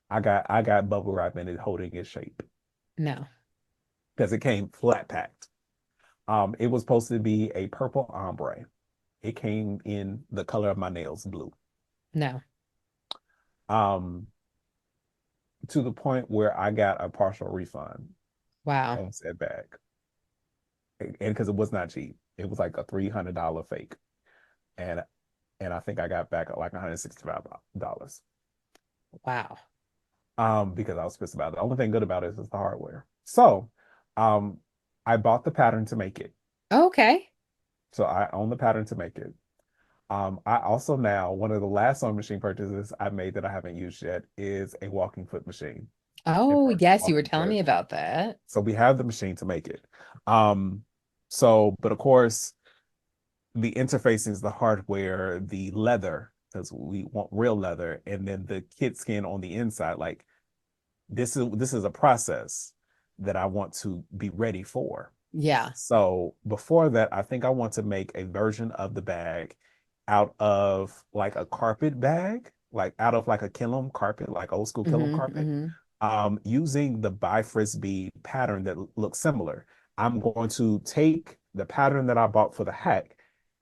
I got bubble wrap in it holding its shape No, because it came flat packed. It was supposed to be a purple ombre. It came in the color of my nails, blue. no. Um, to the point where I got a partial refund Wow. on said bag. And because it was not cheap. It was like a $300 fake. And I think I got back like $165. Wow. Because I was pissed about it. The only thing good about it is the hardware. So, um, I bought the pattern to make it. Okay. So I own the pattern to make it. I also now, one of the last sewing machine purchases I made that I haven't used yet is a walking foot machine. Oh, Inverted yes, you were walking telling foot. me about that. So we have the machine to make it. Um, so, but of course, the interfacing is the hardware, the leather, because we want real leather, and then the kit skin on the inside. Like this is a process that I want to be ready for. Yeah. So before that, I think I want to make a version of the bag out of like a carpet bag, like out of like a Killam carpet, like old school Killam Hmm. carpet, Hmm. using the by Frisbee pattern that looks similar. I'm going to take the pattern that I bought for the hack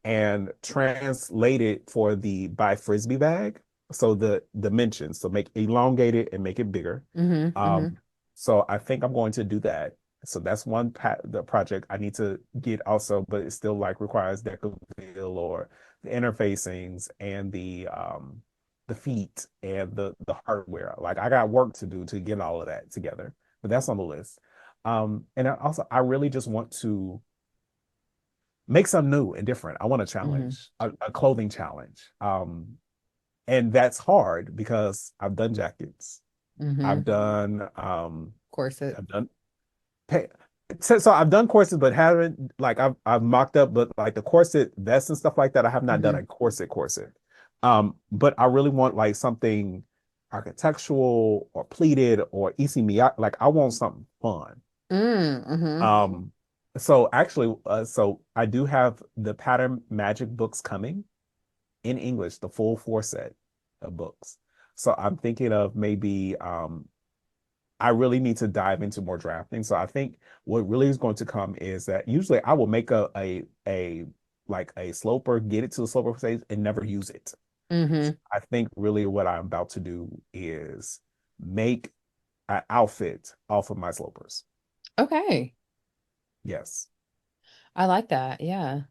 and translate it for the by Frisbee bag. So the dimensions, so make elongate it and make it bigger. Hmm. Hmm. So I think I'm going to do that. So that's the project I need to get also, but it still like requires Decaville or the interfacings and the feet and the hardware. Like I got work to do to get all of that together, but that's on the list. And I really just want to make something new and different. I want a Hmm. challenge, a clothing challenge. And that's hard because I've done jackets. I've Hmm. done Corset. I've done pay, so I've done courses, but haven't like I've mocked up, but like the corset vests and stuff like that, I have not done Hmm. a corset. But I really want like something architectural or pleated or like I want something fun. Mm-hmm. Um, so actually, so I do have the Pattern Magic books coming in English, the full four set of books. So I'm thinking of maybe I really need to dive into more drafting. So I think what really is going to come is that usually I will make a like a sloper, get it to the sloper stage and never use it. Hmm. I think really what I'm about to do is make an outfit off of my slopers. Okay. Yes. I like that. Yeah.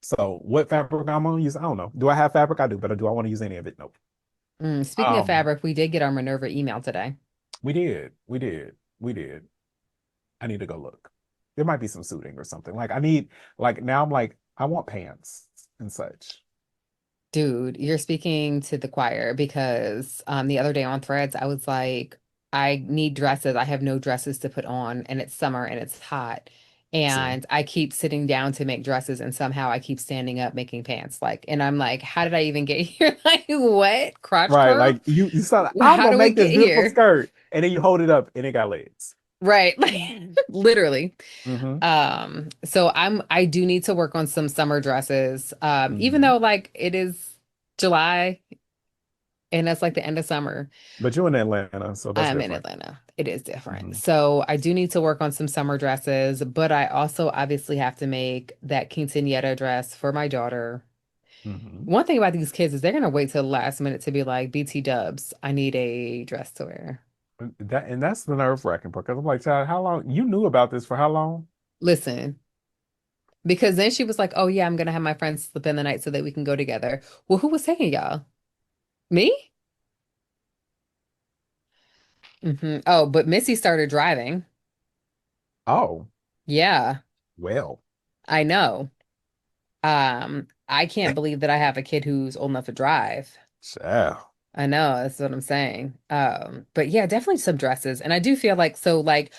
So what fabric I'm gonna use? I don't know. Do I have fabric? I do, but do I want to use any of it? Nope. Speaking of Um, fabric, we did get our Minerva email today. we did. I need to go look. There might be some suiting or something. Like I need, like now I'm like, I want pants and such. Dude, you're speaking to the choir because the other day on Threads, I was like, I need dresses. I have no dresses to put on, and it's summer and it's hot. See, And I keep sitting down to make dresses, and somehow I keep standing up making pants. Like, and I'm like, how did I even get here? Like, what? Crotch right? curve? Like you start. I'm How gonna do we make this get beautiful here? skirt, and then you hold it up, and it got legs. Right. Like literally. Mm-hmm. So I do need to work on some summer dresses. Even Mm-hmm. though like it is July and that's like the end of summer. But you're in Atlanta, so that's I'm in different. Atlanta. It is different. Mm-hmm. So I do need to work on some summer dresses, but I also obviously have to make that quinceañera dress for my daughter. Mm-hmm. One thing about these kids is they're gonna wait till the last minute to be like, BT dubs, I need a dress to wear. That's the nerve wracking part because I'm like, child, how long you knew about this for how long? Listen, because then she was like, oh yeah, I'm gonna have my friends slip in the night so that we can go together. Well, who was taking y'all? Me? Oh, but Missy started driving. Oh, Yeah, well, I know. I can't believe that I have a kid who's old enough to drive. child. I know, that's what I'm saying. But yeah, definitely some dresses. And I do feel like so like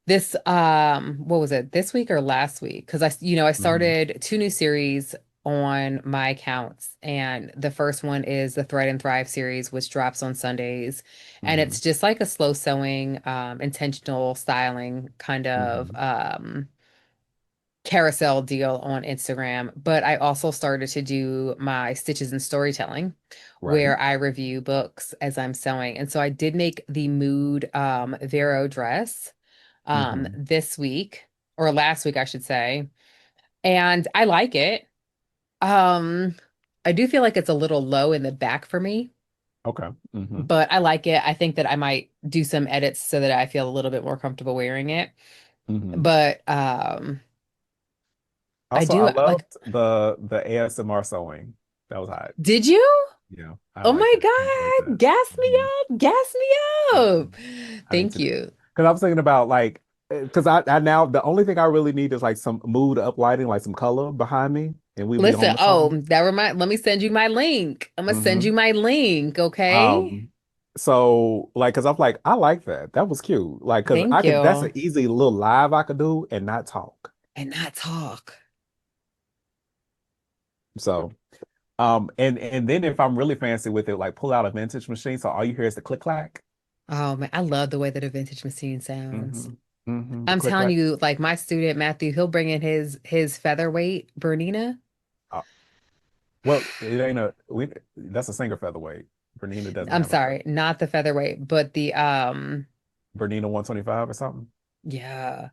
this what was it, this week or last week? Because I Mm-hmm. started two new series on my accounts, and the first one is the Thread and Thrive series, which drops on Sundays. And Mm-hmm. it's just like a slow sewing, intentional styling kind of Mm-hmm. carousel deal on Instagram, but I also started to do my stitches and storytelling Right. where I review books as I'm sewing. And so I did make the Mood Vero dress Mm-hmm. this week or last week, I should say. And I like it. Um, I do feel like it's a little low in the back for me. Okay. Mm-hmm. but I like it. I think that I might do some edits so that I feel a little bit more comfortable wearing it. Mm-hmm. But I Also, do I like, loved the ASMR sewing. That was hot. did you? Yeah, I Oh liked my it. I enjoyed God, that. gas me Mhm. up, gas me Mhm. up. I need Thank to do you. because I was thinking about like because I now the only thing I really need is like some mood up lighting, like some color behind me, and we'll be on Listen, the oh, phone. let me send you my link. I'm gonna send you Hmm my link, okay? Um, so like, because I'm like, I like that. That was cute. Like, because I Thank could. That's an you. easy little live I could do and not talk. And not talk. So, and then if I'm really fancy with it, like pull out a vintage machine, so all you hear is the click clack. Oh man, I love the way that a vintage machine sounds. The I'm click telling clack. you, like my student Matthew, he'll bring in his featherweight Bernina. Uh, well, it ain't a we. That's a singer featherweight. Bernina doesn't I'm have a feather. sorry, not the featherweight, but the Bernina 125 or something. yeah.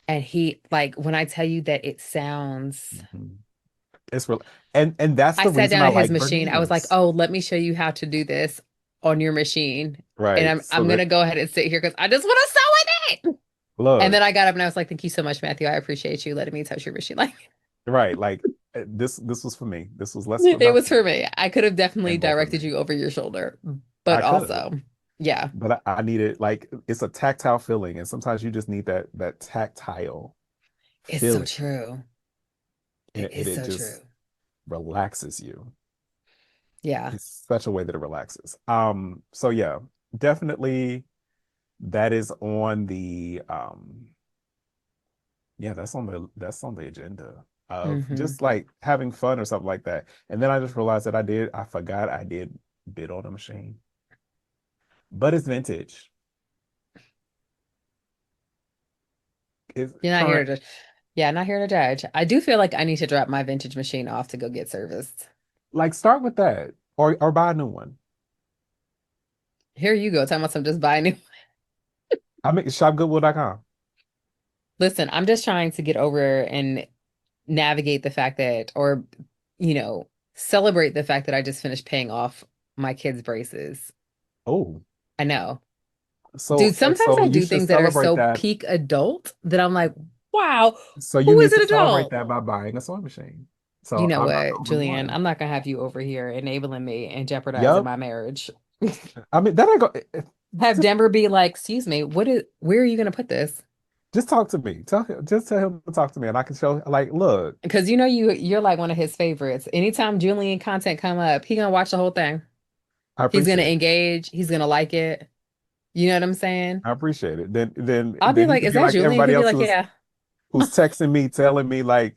And he like when I tell you that it sounds, Mhm. It's real, and that's I the sat reason down I at his like machine. I was like, Berninas. "Oh, let me show you how to do this on your machine." And Right. I'm So gonna that go ahead and sit here because I just want to sew in it. And look, then I got up and I was like, "Thank you so much, Matthew. I appreciate you letting me touch your machine." Like right, like this was for me. This was less it about was you for me. I could have definitely and more for directed me. you over your shoulder, but I could, also, yeah, but I needed like it's a tactile feeling, and sometimes you just need that tactile it's so feeling, true. and It is it so just true. relaxes you. Yeah. It's such a way that it relaxes. So yeah, definitely that is on the yeah, that's on the agenda of Hmm. just like having fun or something like that. And then I just realized that I forgot I did bid on a machine, but it's vintage. It's You're not here current. to, yeah, not here to judge. I do feel like I need to drop my vintage machine off to go get serviced. Like start with that or buy a new one. Here you go. Talking about some just buy new. I mean shopgoodwill.com. Listen, I'm just trying to get over and navigate the fact that, or, you know, celebrate the fact that I just finished paying off my kids' braces. Oh, I know. Dude, so sometimes so I you do should things that are celebrate so that. peak adult that I'm like, wow, So you who is need an to celebrate adult? that by buying a sewing machine. You So know I'm not what, the only Julian? one. I'm not gonna have you over here enabling me and jeopardizing Yep. my marriage. I mean that ain't go Have just Denver be like, excuse me, where are you gonna put this? just talk to me. Just tell him to talk to me and I can show like look, Because you know you're like one of his favorites. Anytime Julian content come up, he gonna watch the whole thing. I He's gonna appreciate it. engage. He's gonna like it. You know what I'm saying? I appreciate it. I'll be Then he like, could is be that like Julian? everybody He'll be else like, yeah. who's texting me, telling me like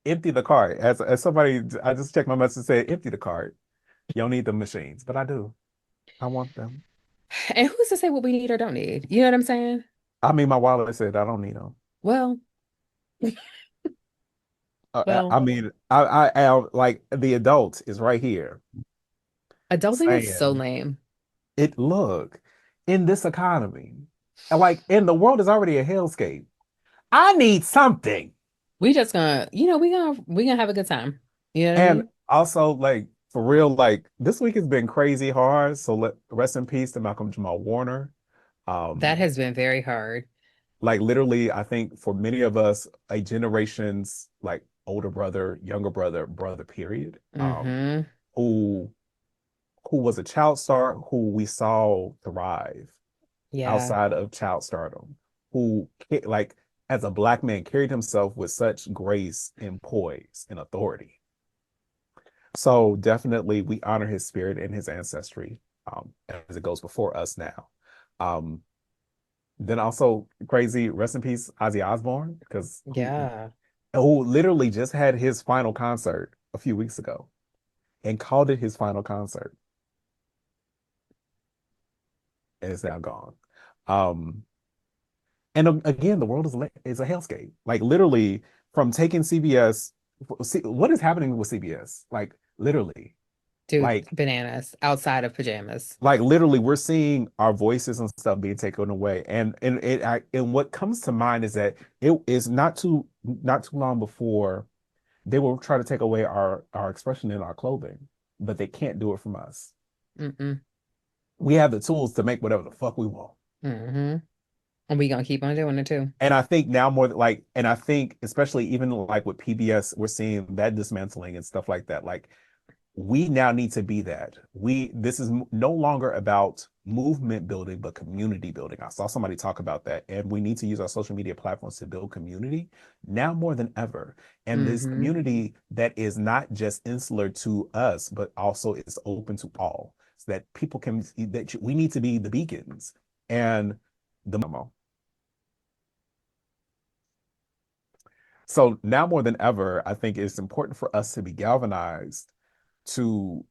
empty the cart. As somebody, I just checked my message and said empty the cart. You don't need the machines, but I do. I want them. And who's to say what we need or don't need? You know what I'm saying? I mean, my wallet said I don't need them. Well, I well, mean, like the adult is right here adulting is so saying lame. it. Look, in this economy, and like, and the world is already a hellscape. I need something. We just gonna, we gonna have a good time. You know what I And mean? also, like, for real, like, this week has been crazy hard. So let rest in peace to Malcolm Jamal Warner. That Um, has been very hard. like literally, I think for many of us, a generation's like older brother, younger brother, brother, period, Mm-hmm. who was a child star who we saw thrive Yeah. outside of child stardom, who like as a black man carried himself with such grace and poise and authority. So definitely we honor his spirit and his ancestry as it goes before us now. Um, then also crazy, rest in peace, Ozzy Osbourne, because Yeah. who literally just had his final concert a few weeks ago and called it his final concert, and it's now gone. Um, and again, the world is a hellscape. Like literally, from taking CBS, see what is happening with CBS? Like literally, Dude, like bananas outside of pajamas. literally we're seeing our voices and stuff being taken away and what comes to mind is that it is not too long before they will try to take away our expression in our clothing, but they can't do it from us. Mm-mm. We have the tools to make whatever the fuck we want. Mm-hmm. And we gonna keep on doing it too. And I think now more like, and I think especially even like with PBS, we're seeing that dismantling and stuff like that. Like we now need to be that. This is no longer about movement building, but community building. I saw somebody talk about that, and we need to use our social media platforms to build community now more than ever. And this Mm-hmm. community that is not just insular to us, but also is open to all, so that people can that we need to be the beacons and the memo. So now more than ever, I think it's important for us to be galvanized to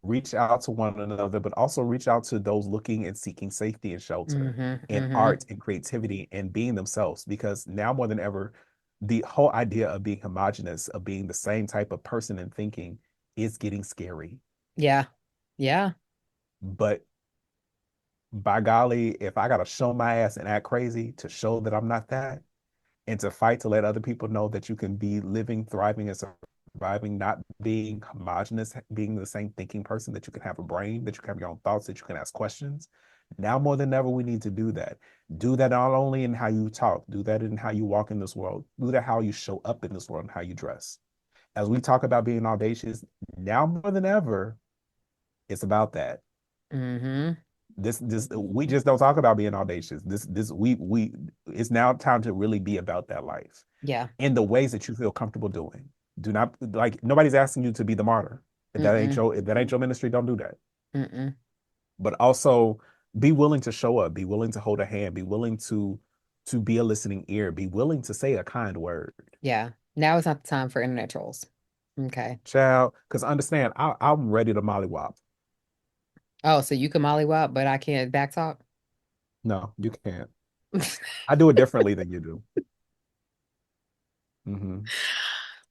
reach out to one another, but also reach out to those looking and seeking safety and shelter Mm-hmm. and Mm-hmm. art and creativity and being themselves. Because now more than ever, the whole idea of being homogenous, of being the same type of person and thinking is getting scary. Yeah. Yeah. But by golly, if I gotta show my ass and act crazy to show that I'm not that, and to fight to let other people know that you can be living, thriving, and surviving, not being homogenous, being the same thinking person, that you can have a brain, that you can have your own thoughts, that you can ask questions. Now more than ever, we need to do that. Do that not only in how you talk, do that in how you walk in this world, do that how you show up in this world and how you dress. As we talk about being audacious, now more than ever, it's about that. Mm-hmm. This we just don't talk about being audacious. This we it's now time to really be about that life Yeah. in the ways that you feel comfortable doing. Do not, like, nobody's asking you to be the martyr. Mm-mm. If that ain't your ministry, don't do that. Mm-mm. But also be willing to show up, be willing to hold a hand, be willing to be a listening ear, be willing to say a kind word. Yeah. Now is not the time for internet trolls. Okay. Child, because understand, I'm ready to mollywop. Oh, so you can mollywop, but I can't backtalk? No, you can't. I do it differently than you do. Hmm. Hmm.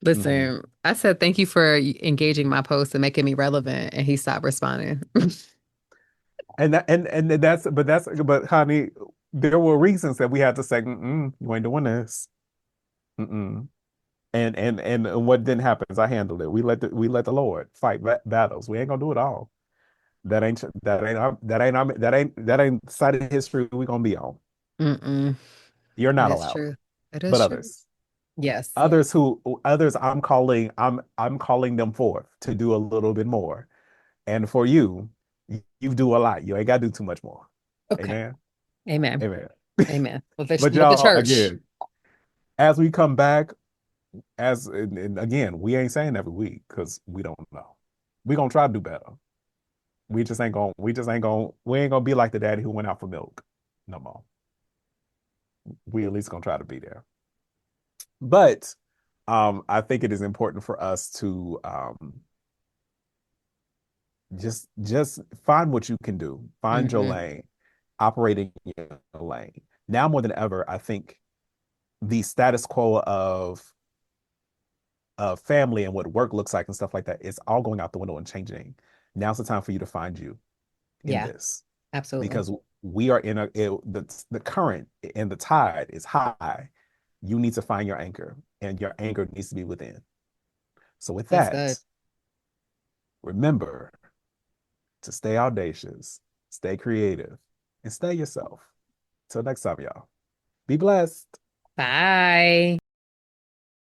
Listen, I said thank you for engaging my post and making me relevant, and he stopped responding. But honey, there were reasons that we had to say, mm-mm, you ain't doing this. Mm-mm. And what didn't happen is I handled it. We let the Lord fight battles. We ain't gonna do it all. That ain't side of history we gonna be on. Mm-mm. You're It not is allowed. true. It is But true. others, Yes. others, I'm calling them forth to do a little bit more. And for you, you do a lot. You ain't gotta do too much more. Okay. Amen. Amen. Amen. Amen. But With the y'all, church. again, as we come back, and again, we ain't saying every week because we don't know. We gonna try to do better. We ain't gonna be like the daddy who went out for milk no more. We at least gonna try to be there. But I think it is important for us to just find what you can do. Find your Hmm. lane, operating in your lane. Now more than ever, I think the status quo of family and what work looks like and stuff like that is all going out the window and changing. Now's the time for you to find you in Yeah, this, absolutely. because we are the current and the tide is high. You need to find your anchor, and your anchor needs to be within. So with That's good. that, remember to stay audacious, stay creative, and stay yourself. Till next time, y'all. Be blessed. Bye.